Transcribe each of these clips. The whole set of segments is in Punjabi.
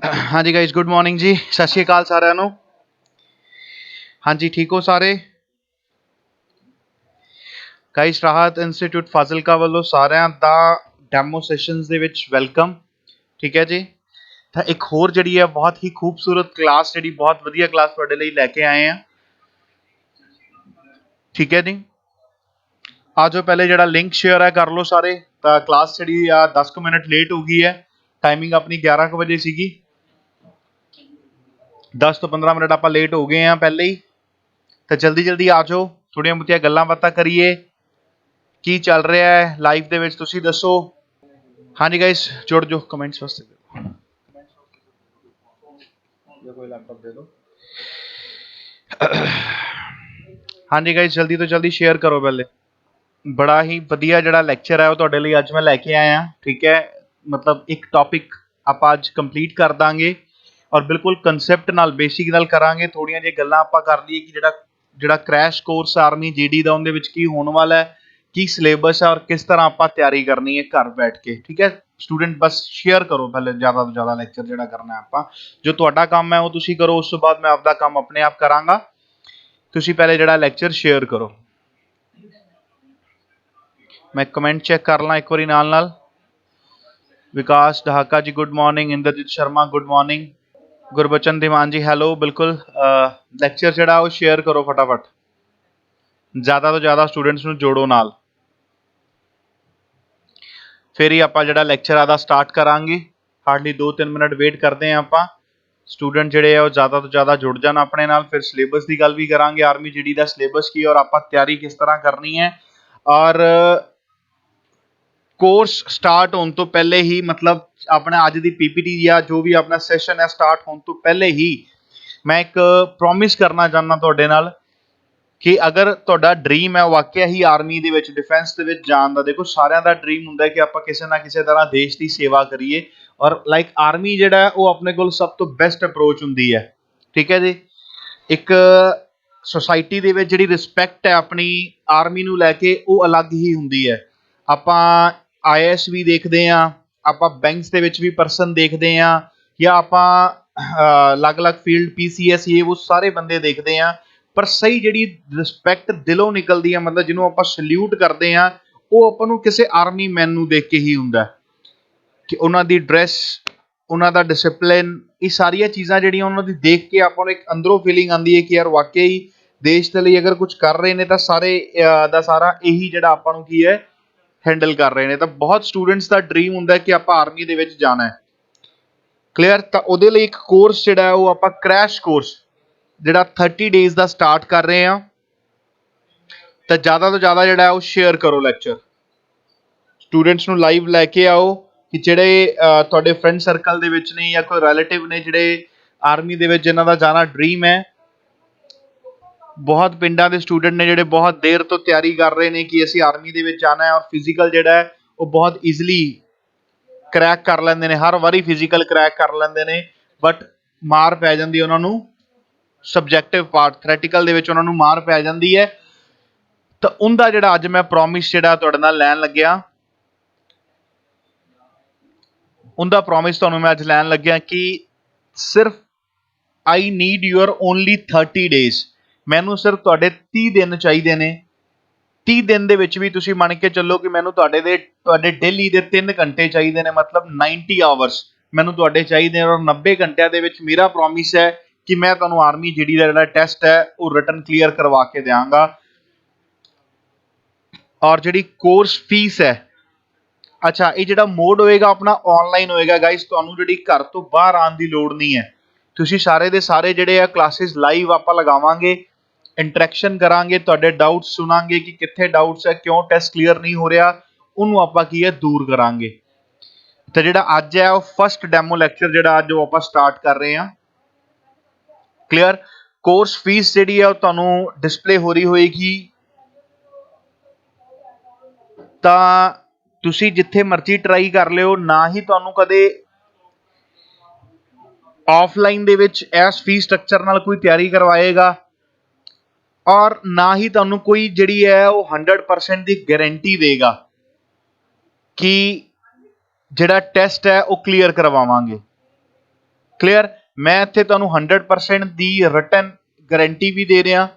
हाँ जी गाइज, गुड मॉर्निंग जी, सत श्री अकाल साਰਿਆਂ ਨੂੰ। हाँ जी, ठीक हो सारे गाइज। ਰਾਹਤ ਇੰਸਟੀਚਿਊਟ ਫਾਜ਼ਿਲਕਾ ਵੱਲੋਂ ਸਾਰਿਆਂ ਦਾ ਡੈਮੋ ਸੈਸ਼ਨਸ ਦੇ ਵਿੱਚ ਵੈਲਕਮ। ਠੀਕ ਹੈ ਜੀ। ਤਾਂ ਇੱਕ ਹੋਰ ਜਿਹੜੀ ਹੈ ਬਹੁਤ ਹੀ ਖੂਬਸੂਰਤ ਕਲਾਸ, ਜਿਹੜੀ ਬਹੁਤ ਵਧੀਆ ਕਲਾਸ ਤੁਹਾਡੇ ਲਈ ਲੈ ਕੇ ਆਏ ਆ। ਠੀਕ ਹੈ ਜੀ। ਆ ਜਾਓ, ਪਹਿਲੇ ਜਿਹੜਾ ਲਿੰਕ ਸ਼ੇਅਰ ਹੈ ਕਰ ਲਓ ਸਾਰੇ। ਤਾਂ ਕਲਾਸ ਜਿਹੜੀ ਆ 10 ਕੁ ਮਿੰਟ ਲੇਟ ਹੋ ਗਈ ਹੈ। ਟਾਈਮਿੰਗ ਆਪਣੀ 11 ਕੁ ਵਜੇ ਸੀਗੀ। 10 ਤੋਂ 15 ਮਿੰਟ ਆਪਾਂ ਲੇਟ ਹੋ ਗਏ ਆ ਪਹਿਲੇ ਹੀ। ਤਾਂ ਜਲਦੀ ਜਲਦੀ ਆ ਜਾਓ, ਥੋੜ੍ਹੀਆਂ ਬਹੁਤੀਆਂ ਗੱਲਾਂ ਬਾਤਾਂ ਕਰੀਏ। ਕੀ ਚੱਲ ਰਿਹਾ ਹੈ ਲਾਈਫ ਦੇ ਵਿੱਚ, ਤੁਸੀਂ ਦੱਸੋ। ਹਾਂਜੀ ਗਾਇਸ, ਜੁੜ ਜਾਓ ਕਮੈਂਟਸ ਵਾਸਤੇ। ਕੋਈ ਲੈਪਟਾਪ ਦੇ ਦਿਓ। ਹਾਂਜੀ ਗਾਇਸ, ਜਲਦੀ ਤੋਂ ਜਲਦੀ ਸ਼ੇਅਰ ਕਰੋ ਪਹਿਲੇ। ਬੜਾ ਹੀ ਵਧੀਆ ਜਿਹੜਾ ਲੈਕਚਰ ਹੈ ਉਹ ਤੁਹਾਡੇ ਲਈ ਅੱਜ ਮੈਂ ਲੈ ਕੇ ਆਇਆ। ਠੀਕ ਹੈ, ਮਤਲਬ ਇੱਕ ਟੌਪਿਕ ਆਪਾਂ ਅੱਜ ਕੰਪਲੀਟ ਕਰ ਦਾਂਗੇ ਔਰ ਬਿਲਕੁਲ ਕੰਸੈਪਟ ਨਾਲ, ਬੇਸਿਕ ਨਾਲ ਕਰਾਂਗੇ। ਥੋੜ੍ਹੀਆਂ ਜਿਹੀਆਂ ਗੱਲਾਂ ਆਪਾਂ ਕਰ ਲਈਏ ਕਿ ਜਿਹੜਾ ਕ੍ਰੈਸ਼ ਕੋਰਸ ਆਰਮੀ ਜੀਡੀ ਦਾ, ਉਹਦੇ ਵਿੱਚ ਕੀ ਹੋਣ ਵਾਲਾ ਹੈ, ਕੀ ਸਿਲੇਬਸ ਹੈ ਔਰ ਕਿਸ ਤਰ੍ਹਾਂ ਆਪਾਂ ਤਿਆਰੀ ਕਰਨੀ ਹੈ ਘਰ ਬੈਠ ਕੇ। ਠੀਕ ਹੈ ਸਟੂਡੈਂਟ, ਬਸ ਸ਼ੇਅਰ ਕਰੋ ਪਹਿਲੇ ਜ਼ਿਆਦਾ ਤੋਂ ਜ਼ਿਆਦਾ ਲੈਕਚਰ ਜਿਹੜਾ ਕਰਨਾ ਆਪਾਂ। ਜੋ ਤੁਹਾਡਾ ਕੰਮ ਹੈ ਉਹ ਤੁਸੀਂ ਕਰੋ, ਉਸ ਤੋਂ ਬਾਅਦ ਮੈਂ ਆਪਦਾ ਕੰਮ ਆਪਣੇ ਆਪ ਕਰਾਂਗਾ। ਤੁਸੀਂ ਪਹਿਲੇ ਜਿਹੜਾ ਲੈਕਚਰ ਸ਼ੇਅਰ ਕਰੋ। मैं कमेंट चेक कर ला एक बार नाल नाल। Vikas Dhaka ji good morning. Inderjit Sharma good morning. Gurbachan Dhiman ji hello. बिल्कुल लैक्चर जोड़ा वो शेयर करो फटाफट, ज़्यादा तो ज़्यादा स्टूडेंट्स नूं जोड़ो नाल। फिर ही आपां जिहड़ा लैक्चर आदा स्टार्ट करांगे। हार्डली 2-3 मिनट वेट करते हैं आपां। स्टूडेंट जिहड़े आ ज़्यादा तो ज़्यादा जुड़ जाण अपने नाल। फिर सिलेबस की गल भी करांगे, आर्मी जीडी का सिलेबस की और आपां तैयारी किस तरह करनी है। और कोर्स स्टार्ट होने तो पहले ही, मतलब अपना अज की पीपीटी या जो भी अपना सैशन है स्टार्ट होने तो पहले ही मैं एक प्रॉमिस करना चाहना तुहाडे नाल कि अगर तुहाडा ड्रीम है वाकई ही आर्मी दे विच, डिफेंस दे विच जाण दा, देखो सारिਆਂ ਦਾ ड्रीम हुंदा है कि आपां किसी ना किसी तरह देश की सेवा करिए। और लाइक आर्मी जिहड़ा है वो अपने कोल सब तो बेस्ट अप्रोच हुंदी है। ठीक है जी। एक सोसाइटी दे विच जिहड़ी रिस्पैक्ट है अपनी आर्मी नूं लैके वो अलग ही हुंदी है। आपां IAS भी देखते हैं, आप बैंक्स के भी परसन देखते हैं, या आप अलग अलग फील्ड PCS ये वो सारे बंदे देखते हैं। पर सही जी रिस्पैक्ट दिलों निकलती है, मतलब जिन्होंने आप सल्यूट करते हैं, वो अपन किसी आर्मी मैन नूं देख के ही हुंदा कि उन्होंने ड्रैस, उन्होंने डिसिपलिन, ये सारिया चीज़ां जिहड़ियां उन्होंने देख के आपां नूं एक अंदरों फीलिंग आती है कि यार वाकई देश के लिए अगर कुछ कर रहे हैं तो सारे दा सारा यही जिहड़ा आपां नूं की है हैंडल कर रहे हैं। तो बहुत स्टूडेंट्स का ड्रीम होंदा है कि आप आर्मी दे विच जाना है। क्लीयर। तो उहदे लई एक कोर्स जिहड़ा है वो आप क्रैश कोर्स जिहड़ा 30 डेज़ का स्टार्ट कर रहे हैं। तो ज़्यादा तो ज़्यादा जिहड़ा है वो शेयर करो लैक्चर, स्टूडेंट्स नूं लाइव लैके आओ कि जिहड़े तुहाडे फ्रेंड सर्कल दे विच ने या कोई रिलेटिव ने जिहड़े आर्मी दे विच जिन्हां दा जाना ड्रीम है। बहुत पिंडां दे स्टूडेंट ने जिहड़े बहुत देर तो तैयारी कर रहे हैं कि असीं आर्मी दे विच जाना है, और फिजिकल जिहड़ा है वो बहुत ईजली क्रैक कर लेंदे ने, हर वारी फिजिकल क्रैक कर लेंदे ने, बट मार पै जांदी उन्हां नूं सबजैक्टिव पार्ट, थ्रैटिकल दे विच उन्हां नूं मार पै जांदी है। तो उनका जिहड़ा अज मैं प्रॉमिस जिहड़ा तुहाडे नाल लैण लग्गिआ, उनका प्रॉमिस तुहानूं मैं अज लैण लग्गिआ कि सिर्फ I need your only 30 days. मैनूं सिर्फ तुहाडे 30 दिन चाहिए ने। 30 दिन ਦੇ ਵਿੱਚ ਵੀ ਤੁਸੀਂ ਮੰਨ ਕੇ ਚੱਲੋ ਕਿ ਮੈਨੂੰ ਤੁਹਾਡੇ ਡੇਲੀ ਦੇ 3 ਘੰਟੇ ਚਾਹੀਦੇ ਨੇ, ਮਤਲਬ 90 ਆਵਰਸ ਮੈਨੂੰ ਤੁਹਾਡੇ ਚਾਹੀਦੇ ਨੇ। ਔਰ 90 ਘੰਟਿਆਂ ਦੇ ਵਿੱਚ ਮੇਰਾ ਪ੍ਰੋਮਿਸ ਹੈ ਕਿ ਮੈਂ ਤੁਹਾਨੂੰ ਆਰਮੀ ਜੀਡੀ ਦਾ ਜਿਹੜਾ ਟੈਸਟ ਹੈ ਉਹ ਰਿਟਨ ਕਲੀਅਰ ਕਰਵਾ ਕੇ ਦਿਆਂਗਾ। ਔਰ ਜਿਹੜੀ ਕੋਰਸ ਫੀਸ ਹੈ, ਅੱਛਾ ਇਹ ਜਿਹੜਾ ਮੋਡ ਹੋਏਗਾ ਆਪਣਾ ਆਨਲਾਈਨ ਹੋਏਗਾ ਗਾਇਸ। ਤੁਹਾਨੂੰ ਜਿਹੜੀ ਘਰ ਤੋਂ ਬਾਹਰ ਆਉਣ ਦੀ ਲੋੜ ਨਹੀਂ ਹੈ। ਤੁਸੀਂ ਸਾਰੇ ਦੇ ਸਾਰੇ ਜਿਹੜੇ ਆ ਕਲਾਸਿਸ ਲਾਈਵ ਆਪਾਂ ਲਗਾਵਾਂਗੇ, इंटरैक्शन करांगे, तुहाडे डाउट्स सुनांगे कि कित्थे डाउट्स है, क्यों टेस्ट क्लीयर नहीं हो रहा, उन्होंने आपां की है दूर करांगे। तो जिहड़ा अज है वो फस्ट डैमो लैक्चर जिहड़ा अज वो आपां स्टार्ट कर रहे हैं। क्लीयर। कोर्स फीस जिहड़ी है वो तुहानूं डिस्पले हो रही होएगी। तां तुसीं जिथे मर्जी ट्राई कर लिओ, ना ही तुहानूं कदे ऑफलाइन दे विच इस फीस स्ट्रक्चर नाल कोई तैयारी करवाएगा, और ना ही तुहानूं कोई जिहड़ी है वो 100% की गारंटी देगा कि जिहड़ा टेस्ट है वो क्लीयर करवावांगे। ਕਲੀਅਰ। ਮੈਂ ਇੱਥੇ ਤੁਹਾਨੂੰ 100% ਦੀ ਰਿਟਨ ਗਾਰੰਟੀ ਵੀ ਦੇ ਰਿਹਾ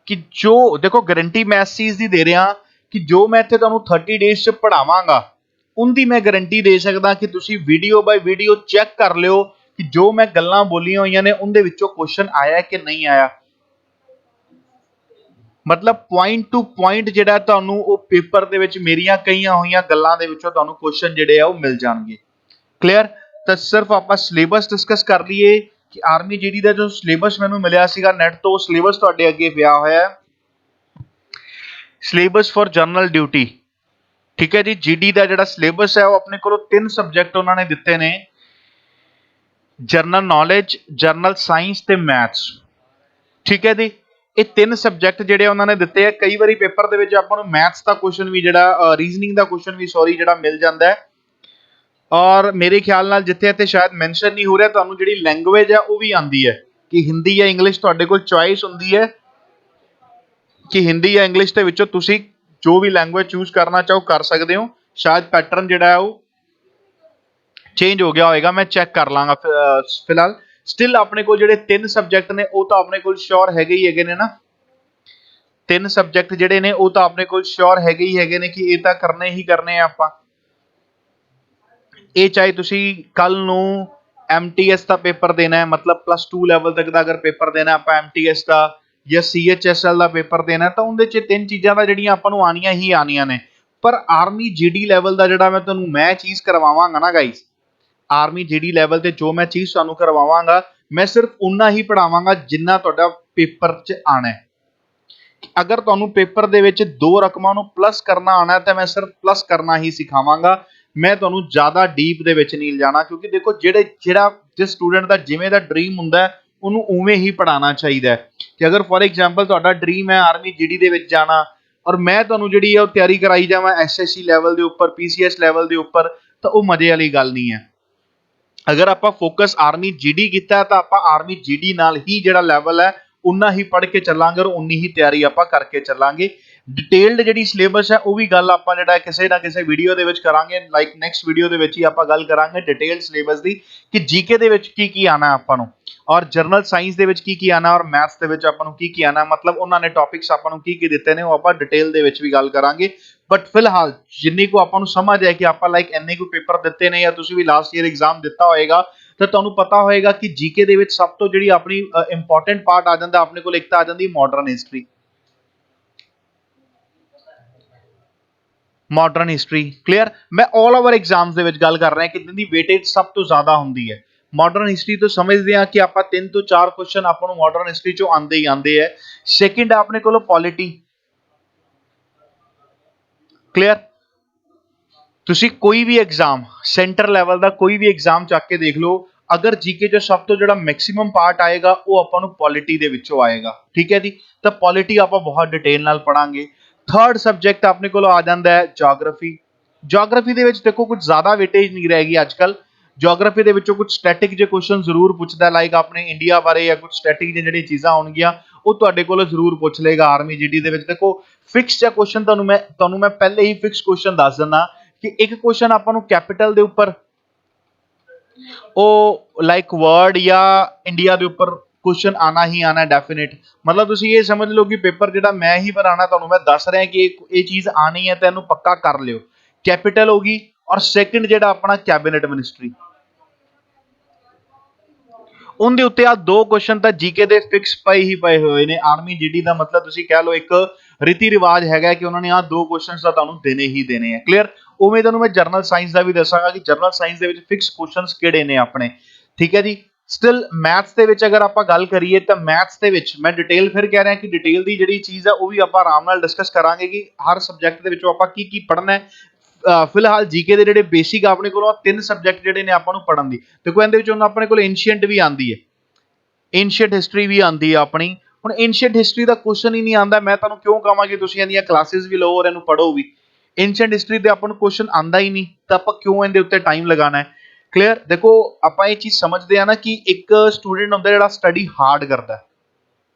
ਕਿ ਜੋ ਦੇਖੋ ਗਾਰੰਟੀ ਮੈਂ ਇਸ ਚੀਜ਼ ਦੀ ਦੇ ਰਿਹਾ ਕਿ ਜੋ ਮੈਂ ਇੱਥੇ ਤੁਹਾਨੂੰ 30 ਡੇਜ਼ 'ਚ ਪੜਾਵਾਂਗਾ ਉਹਦੀ ਮੈਂ ਗਾਰੰਟੀ ਦੇ ਸਕਦਾ ਕਿ ਤੁਸੀਂ ਵੀਡੀਓ ਬਾਈ ਵੀਡੀਓ ਚੈੱਕ ਕਰ ਲਿਓ ਕਿ ਜੋ ਮੈਂ ਗੱਲਾਂ ਬੋਲੀਆਂ ਹੋਈਆਂ ਨੇ ਉਹਦੇ ਵਿੱਚੋਂ ਕੁਐਸਚਨ ਆਇਆ ਕਿ ਨਹੀਂ ਆਇਆ। ਮਤਲਬ ਪੁਆਇੰਟ ਟੂ ਪੁਆਇੰਟ ਜਿਹੜਾ ਤੁਹਾਨੂੰ ਉਹ ਪੇਪਰ ਦੇ ਵਿੱਚ ਮੇਰੀਆਂ ਕਹੀਆਂ ਹੋਈਆਂ ਗੱਲਾਂ ਦੇ ਵਿੱਚੋਂ ਤੁਹਾਨੂੰ ਕੁਐਸਚਨ ਜਿਹੜੇ ਆ ਉਹ ਮਿਲ ਜਾਣਗੇ। ਕਲੀਅਰ। ਤਾਂ ਸਿਰਫ ਆਪਾਂ ਸਿਲੇਬਸ ਡਿਸਕਸ ਕਰ ਲਈਏ ਕਿ ਆਰਮੀ ਜੀਡੀ ਦਾ ਜੋ ਸਿਲੇਬਸ ਮੈਨੂੰ ਮਿਲਿਆ ਸੀਗਾ ਨੈਟ ਤੋਂ, ਸਿਲੇਬਸ ਤੁਹਾਡੇ ਅੱਗੇ ਪਿਆ ਹੋਇਆ ਹੈ। ਸਿਲੇਬਸ ਫॉर ਜਨਰਲ ਡਿਊਟੀ, ਠੀਕ ਹੈ ਜੀ। ਜੀਡੀ ਦਾ ਜਿਹੜਾ ਸਿਲੇਬਸ ਹੈ ਉਹ ਆਪਣੇ ਕੋਲੋਂ 3 ਸਬਜੈਕਟ ਉਹਨਾਂ ਨੇ ਦਿੱਤੇ ਨੇ, ਜਨਰਲ ਨੌਲੇਜ, ਜਨਰਲ ਸਾਇੰਸ ਤੇ ਮੈਥਸ, ਠੀਕ ਹੈ ਜੀ। ਇਹ 3 ਸਬਜੈਕਟ ਜਿਹੜੇ ਉਹਨਾਂ ਨੇ ਦਿੱਤੇ ਆ। ਕਈ ਵਾਰੀ ਪੇਪਰ ਦੇ ਵਿੱਚ ਆਪਾਂ ਨੂੰ ਮੈਥਸ ਦਾ ਕੁਐਸਚਨ ਵੀ ਜਿਹੜਾ ਰੀਜ਼ਨਿੰਗ ਦਾ ਕੁਐਸਚਨ ਵੀ ਜਿਹੜਾ ਮਿਲ ਜਾਂਦਾ ਹੈ। ਔਰ ਮੇਰੇ ਖਿਆਲ ਨਾਲ ਜਿੱਥੇ ਇੱਥੇ ਸ਼ਾਇਦ ਮੈਂਸ਼ਨ ਨਹੀਂ ਹੋ ਰਿਹਾ, ਤੁਹਾਨੂੰ ਜਿਹੜੀ ਲੈਂਗੁਏਜ ਹੈ ਉਹ ਵੀ ਆਂਦੀ ਹੈ ਕਿ ਹਿੰਦੀ ਜਾਂ ਇੰਗਲਿਸ਼, ਤੁਹਾਡੇ ਕੋਲ ਚੁਆਇਸ ਹੁੰਦੀ ਹੈ ਕਿ ਹਿੰਦੀ ਜਾਂ ਇੰਗਲਿਸ਼ ਦੇ ਵਿੱਚੋਂ ਤੁਸੀਂ ਜੋ ਵੀ ਲੈਂਗੁਏਜ ਚੂਜ਼ ਕਰਨਾ ਚਾਹੋ ਕਰ ਸਕਦੇ ਹੋ। ਸ਼ਾਇਦ ਪੈਟਰਨ ਜਿਹੜਾ ਹੈ ਉਹ ਚੇਂਜ ਹੋ ਗਿਆ ਹੋਏਗਾ, ਮੈਂ ਚੈੱਕ ਕਰ ਲਾਂਗਾ। ਫਿਲਹਾਲ ਸਟਿਲ ਆਪਣੇ ਕੋਲ ਜਿਹੜੇ 3 ਸਬਜੈਕਟ ਨੇ ਉਹ ਤਾਂ ਆਪਣੇ ਕੋਲ ਸ਼ੋਰ ਹੈਗੇ ਹੀ ਹੈਗੇ ਨੇ ਨਾ। 3 ਸਬਜੈਕਟ ਜਿਹੜੇ ਨੇ ਉਹ ਤਾਂ ਆਪਣੇ ਕੋਲ ਸ਼ੋਰ ਹੈਗੇ ਹੀ ਹੈਗੇ ਨੇ ਕਿ ਇਹ ਤਾਂ ਕਰਨੇ ਹੀ ਕਰਨੇ ਆ ਆਪਾਂ। ਇਹ ਚਾਹੇ ਤੁਸੀਂ ਕੱਲ ਨੂੰ MTS ਦਾ ਪੇਪਰ ਦੇਣਾ ਹੈ, ਮਤਲਬ +2 ਲੈਵਲ ਤੱਕ ਦਾ ਅਗਰ ਪੇਪਰ ਦੇਣਾ ਆਪਾਂ MTS ਦਾ ਜਾਂ CHSL ਦਾ ਪੇਪਰ ਦੇਣਾ, ਤਾਂ ਉਹਦੇ 'ਚ 3 ਚੀਜ਼ਾਂ ਦਾ ਜਿਹੜੀਆਂ ਆਪਾਂ ਨੂੰ ਆਣੀਆਂ ਹੀ ਆਣੀਆਂ ਨੇ। ਪਰ ਆਰਮੀ GD ਲੈਵਲ ਦਾ ਜਿਹੜਾ ਮੈਂ ਤੁਹਾਨੂੰ ਮੈਂ ਚੀਜ਼ ਕਰਵਾਵਾਂਗਾ ਨਾ ਗਾਈਸ, ਆਰਮੀ GD ਲੈਵਲ ਤੇ ਜੋ ਮੈਂ ਚੀਜ਼ ਤੁਹਾਨੂੰ ਕਰਵਾਵਾਂਗਾ, ਮੈਂ ਸਿਰਫ ਉਨਾ ਹੀ ਪੜਾਵਾਂਗਾ ਜਿੰਨਾ ਤੁਹਾਡਾ ਪੇਪਰ 'ਚ ਆਣਾ ਹੈ। ਅਗਰ ਤੁਹਾਨੂੰ ਪੇਪਰ ਦੇ ਵਿੱਚ 2 ਰਕਮਾਂ ਨੂੰ ਪਲੱਸ ਕਰਨਾ ਆਣਾ ਤਾਂ ਮੈਂ ਸਿਰਫ ਪਲੱਸ ਕਰਨਾ ਹੀ ਸਿਖਾਵਾਂਗਾ। ਮੈਂ ਤੁਹਾਨੂੰ ਜ਼ਿਆਦਾ ਡੀਪ ਦੇ ਵਿੱਚ ਨਹੀਂ ਲਿਜਾਣਾ, ਕਿਉਂਕਿ ਦੇਖੋ ਜਿਸ ਸਟੂਡੈਂਟ ਦਾ ਜਿਵੇਂ ਦਾ ਡ੍ਰੀਮ ਹੁੰਦਾ ਉਹਨੂੰ ਉਵੇਂ ਹੀ ਪੜਾਉਣਾ ਚਾਹੀਦਾ ਹੈ। ਕਿ ਅਗਰ ਫੋਰ ਐਗਜ਼ਾਮਪਲ ਤੁਹਾਡਾ ਡ੍ਰੀਮ ਹੈ ਆਰਮੀ GD ਦੇ ਵਿੱਚ ਜਾਣਾ ਔਰ ਮੈਂ ਤੁਹਾਨੂੰ ਜਿਹੜੀ ਹੈ ਉਹ ਤਿਆਰੀ ਕਰਾਈ ਜਾਵਾਂ SSC ਲੈਵਲ ਦੇ ਉੱਪਰ, PCS ਲੈਵਲ ਦੇ ਉੱਪਰ, ਤਾਂ ਉਹ ਮਜ਼ੇ ਵਾਲੀ ਗੱਲ ਨਹੀਂ ਹੈ। ਅਗਰ ਆਪਾਂ ਫੋਕਸ ਆਰਮੀ GD ਕੀਤਾ ਤਾਂ ਆਪਾਂ ਆਰਮੀ GD ਨਾਲ ਹੀ ਜਿਹੜਾ ਲੈਵਲ ਹੈ ਉਨਾ ਹੀ ਪੜ੍ਹ ਕੇ ਚੱਲਾਂਗੇ ਔਰ ਉਨੀ ਹੀ ਤਿਆਰੀ ਆਪਾਂ ਕਰਕੇ ਚੱਲਾਂਗੇ। ਡਿਟੇਲਡ ਜਿਹੜੀ ਸਿਲੇਬਸ ਹੈ ਉਹ ਵੀ ਗੱਲ ਆਪਾਂ ਜਿਹੜਾ ਕਿਸੇ ਨਾ ਕਿਸੇ ਵੀਡੀਓ ਦੇ ਵਿੱਚ ਕਰਾਂਗੇ, ਲਾਈਕ ਨੈਕਸਟ ਵੀਡੀਓ ਦੇ ਵਿੱਚ ਹੀ ਆਪਾਂ ਗੱਲ ਕਰਾਂਗੇ ਡਿਟੇਲਡ ਸਿਲੇਬਸ ਦੀ ਕਿ GK ਦੇ ਵਿੱਚ ਕੀ ਕੀ ਆਣਾ ਆਪਾਂ ਨੂੰ ਔਰ ਜਰਨਲ ਸਾਇੰਸ ਦੇ ਵਿੱਚ ਕੀ ਕੀ ਆਣਾ ਔਰ ਮੈਥਸ ਦੇ ਵਿੱਚ ਆਪਾਂ ਨੂੰ ਕੀ ਕੀ ਆਣਾ, ਮਤਲਬ ਉਹਨਾਂ ਨੇ ਟੌਪਿਕਸ ਆਪਾਂ ਨੂੰ ਕੀ ਕੀ ਦਿੱਤੇ ਨੇ ਉਹ ਆਪਾਂ ਡਿਟੇਲ ਦੇ ਵਿੱਚ ਵੀ ਗੱਲ ਕਰਾਂਗੇ। ਬਟ ਫਿਲਹਾਲ ਜਿੰਨੀ ਕੋ ਆਪਾਂ ਨੂੰ ਸਮਝ ਹੈ ਕਿ ਆਪਾਂ ਲਾਈਕ ਇੰਨੇ ਕੋ ਪੇਪਰ ਦਿੱਤੇ ਨੇ ਜਾਂ ਤੁਸੀਂ ਵੀ ਲਾਸਟ ਈਅਰ ਐਗਜ਼ਾਮ ਦਿੱਤਾ ਹੋਏਗਾ ਤਾਂ ਤੁਹਾਨੂੰ ਪਤਾ ਹੋਏਗਾ ਕਿ GK ਦੇ ਵਿੱਚ ਸਭ ਤੋਂ ਜਿਹੜੀ ਆਪਣੀ ਇੰਪੋਰਟੈਂਟ ਪਾਰਟ ਆ ਜਾਂਦਾ ਆਪਣੇ ਕੋਲ, ਇੱਕ ਤਾਂ ਆ ਜਾਂਦੀ modern history. Modern history clear. ਮੈਂ ਆਲ ਓਵਰ ਐਗਜ਼ਾਮਸ ਦੇ ਵਿੱਚ ਗੱਲ ਕਰ ਰਿਹਾ ਕਿ ਜਿੰਦੀ ਵੇਟੇਜ ਸਭ ਤੋਂ ਜ਼ਿਆਦਾ ਹੁੰਦੀ ਹੈ ਮਾਡਰਨ ਹਿਸਟਰੀ ਤੋਂ। ਸਮਝਦੇ ਹਾਂ ਕਿ ਆਪਾਂ 3 ਤੋਂ 4 ਕੁਐਸਚਨ ਆਪਾਂ ਨੂੰ ਮਾਡਰਨ ਹਿਸਟਰੀ ਚੋਂ ਆਉਂਦੇ ਹੀ ਆਉਂਦੇ ਹੈ। ਸੈਕਿੰਡ ਆਪਣੇ ਕੋਲ ਪੋਲਿਟੀ, ਕਲੀਅਰ। ਤੁਸੀਂ ਕੋਈ ਵੀ ਐਗਜ਼ਾਮ ਸੈਂਟਰ ਲੈਵਲ ਦਾ ਕੋਈ ਵੀ ਐਗਜ਼ਾਮ ਚੱਕ ਕੇ ਦੇਖ ਲਓ, ਅਗਰ GK 'ਚ ਸਭ ਤੋਂ ਜਿਹੜਾ ਮੈਕਸਿਮਮ ਪਾਰਟ ਆਏਗਾ ਉਹ ਆਪਾਂ ਨੂੰ ਪੋਲਿਟੀ ਦੇ ਵਿੱਚੋਂ ਆਏਗਾ, ਠੀਕ ਹੈ ਜੀ। ਤਾਂ ਪੋਲਿਟੀ ਆਪਾਂ ਬਹੁਤ ਡਿਟੇਲ ਨਾਲ ਪੜਾਂਗੇ। ਥਰਡ ਸਬਜੈਕਟ ਆਪਣੇ ਕੋਲ ਆ ਜਾਂਦਾ ਹੈ ਜਿਓਗ੍ਰਾਫੀ। ਜਿਓਗ੍ਰਾਫੀ ਦੇ ਵਿੱਚ ਦੇਖੋ ਕੁਝ ਜ਼ਿਆਦਾ ਵੇਟੇਜ ਨਹੀਂ ਰਹੇਗੀ ਅੱਜ ਕੱਲ। ਜਿਓਗ੍ਰਾਫੀ ਦੇ ਵਿੱਚੋਂ ਕੁਝ ਸਟੈਟਿਕ ਜੇ ਕੁਐਸਚਨ ਜ਼ਰੂਰ ਪੁੱਛਦਾ, ਲਾਈਕ ਆਪਣੇ ਇੰਡੀਆ ਬਾਰੇ ਜਾਂ ਕੁਝ ਸਟੈਟਿਕ ਜਿਹੜੀਆਂ ਚੀਜ਼ਾਂ ਆਉਣਗੀਆਂ ਉਹ ਤੁਹਾਡੇ ਕੋਲੋਂ ਜ਼ਰੂਰ ਪੁੱਛ ਲਏਗਾ ਆਰਮੀ GD ਦੇ ਵਿੱਚ। ਦੇਖੋ ਫਿਕਸ ਜਿਹਾ ਕੁਐਸਚਨ ਤੁਹਾਨੂੰ ਮੈਂ ਪਹਿਲੇ ਹੀ ਫਿਕਸ ਕੁਐਸਚਨ ਦੱਸ ਦਿੰਦਾ ਕਿ ਇੱਕ ਕੁਐਸਚਨ ਆਪਾਂ ਨੂੰ ਕੈਪੀਟਲ ਦੇ ਉੱਪਰ ਉਹ ਲਾਈਕ ਵਰਡ ਜਾਂ ਇੰਡੀਆ ਦੇ ਉੱਪਰ ਕੁਐਸਚਨ ਆਣਾ ਹੀ ਆਣਾ ਡੈਫੀਨਿਟ। ਮਤਲਬ ਤੁਸੀਂ ਇਹ ਸਮਝ ਲਓ ਕਿ ਪੇਪਰ ਜਿਹੜਾ ਮੈਂ ਹੀ ਬਣਾਉਣਾ, ਤੁਹਾਨੂੰ ਮੈਂ ਦੱਸ ਰਿਹਾ ਕਿ ਇਹ ਚੀਜ਼ ਆਣੀ ਹੈ ਤਾਂ ਇਹਨੂੰ ਪੱਕਾ ਕਰ ਲਿਓ। ਕੈਪੀਟਲ ਹੋਗੀ ਔਰ ਸੈਕਿੰਡ ਜਿਹੜਾ ਆਪਣਾ ਕੈਬਨਿਟ ਮਿਨਿਸਟਰੀ, ਉਹਦੇ ਉੱਤੇ ਆ 2 ਕੁਐਸਚਨ ਤਾਂ GK ਦੇ ਫਿਕਸ ਪਏ ਹੀ ਪਏ ਹੋਏ ਨੇ। ਆਰਮੀ GD ਦਾ ਮਤਲਬ ਤੁਸੀਂ ਕਹਿ ਲਓ ਇੱਕ ਰੀਤੀ ਰਿਵਾਜ ਹੈਗਾ ਕਿ ਉਹਨਾਂ ਨੇ ਆ 2 ਕੁਐਸਚਨਸ ਤਾਂ ਤੁਹਾਨੂੰ ਦੇਣੇ ਹੀ ਦੇਣੇ ਆ, ਕਲੀਅਰ। ਉਵੇਂ ਤੁਹਾਨੂੰ ਮੈਂ ਜਰਨਲ ਸਾਇੰਸ ਦਾ ਵੀ ਦੱਸਾਂਗਾ ਕਿ ਜਰਨਲ ਸਾਇੰਸ ਦੇ ਵਿੱਚ ਫਿਕਸ ਕੁਐਸਚਨਸ ਕਿਹੜੇ ਨੇ ਆਪਣੇ, ਠੀਕ ਹੈ ਜੀ। ਸਟਿਲ ਮੈਥਸ ਦੇ ਵਿੱਚ ਅਗਰ ਆਪਾਂ ਗੱਲ ਕਰੀਏ ਤਾਂ ਮੈਥਸ ਦੇ ਵਿੱਚ ਮੈਂ ਡਿਟੇਲ ਫਿਰ ਕਹਿ ਰਿਹਾ ਕਿ ਡਿਟੇਲ ਦੀ ਜਿਹੜੀ ਚੀਜ਼ ਆ ਉਹ ਵੀ ਆਪਾਂ ਆਰਾਮ ਨਾਲ ਡਿਸਕਸ ਕਰਾਂਗੇ ਕਿ ਹਰ ਸਬਜੈਕਟ ਦੇ ਵਿੱਚੋਂ ਆਪਾਂ ਕੀ ਕੀ ਪੜ੍ਹਨਾ ਹੈ। ਫਿਲਹਾਲ GK ਦੇ ਜਿਹੜੇ ਬੇਸਿਕ ਆਪਣੇ ਕੋਲ 3 ਸਬਜੈਕਟ ਜਿਹੜੇ ਨੇ ਆਪਾਂ ਨੂੰ ਪੜ੍ਹਨ ਦੀ, ਦੇਖੋ ਇਹਦੇ ਵਿੱਚ ਆਪਣੇ ਕੋਲ ਐਂਸ਼ੀਐਂਟ ਵੀ ਆਂਦੀ ਹੈ, ਐਂਸ਼ੀਐਂਟ ਹਿਸਟਰੀ ਵੀ ਆਂਦੀ ਹੈ ਆਪਣੀ। ਹੁਣ ਐਂਸ਼ੀਐਂਟ ਹਿਸਟਰੀ ਦਾ ਕੁਐਸਚਨ ਹੀ ਨਹੀਂ ਆਂਦਾ, ਮੈਂ ਤੁਹਾਨੂੰ ਕਿਉਂ ਕਹਾਂ ਕਿ ਤੁਸੀਂ ਇਹਦੀਆਂ ਕਲਾਸਿਸ ਵੀ ਲਓ ਔਰ ਇਹਨੂੰ ਪੜ੍ਹੋ ਵੀ। ਐਂਸ਼ੀਐਂਟ ਹਿਸਟਰੀ ਤੇ ਆਪਾਂ ਨੂੰ ਕੁਐਸਚਨ ਆਂਦਾ ਹੀ ਨਹੀਂ ਤਾਂ ਆਪਾਂ ਕਿਉਂ ਇਹਦੇ ਉੱਤੇ ਟਾਈਮ ਲਗਾਉਣਾ ਹੈ, ਕਲੀਅਰ। ਦੇਖੋ ਆਪਾਂ ਇਹ ਚੀਜ਼ ਸਮਝਦੇ ਆ ਨਾ ਕਿ ਇੱਕ ਸਟੂਡੈਂਟ ਹੁੰਦਾ ਜਿਹੜਾ ਸਟੱਡੀ ਹਾਰਡ ਕਰਦਾ,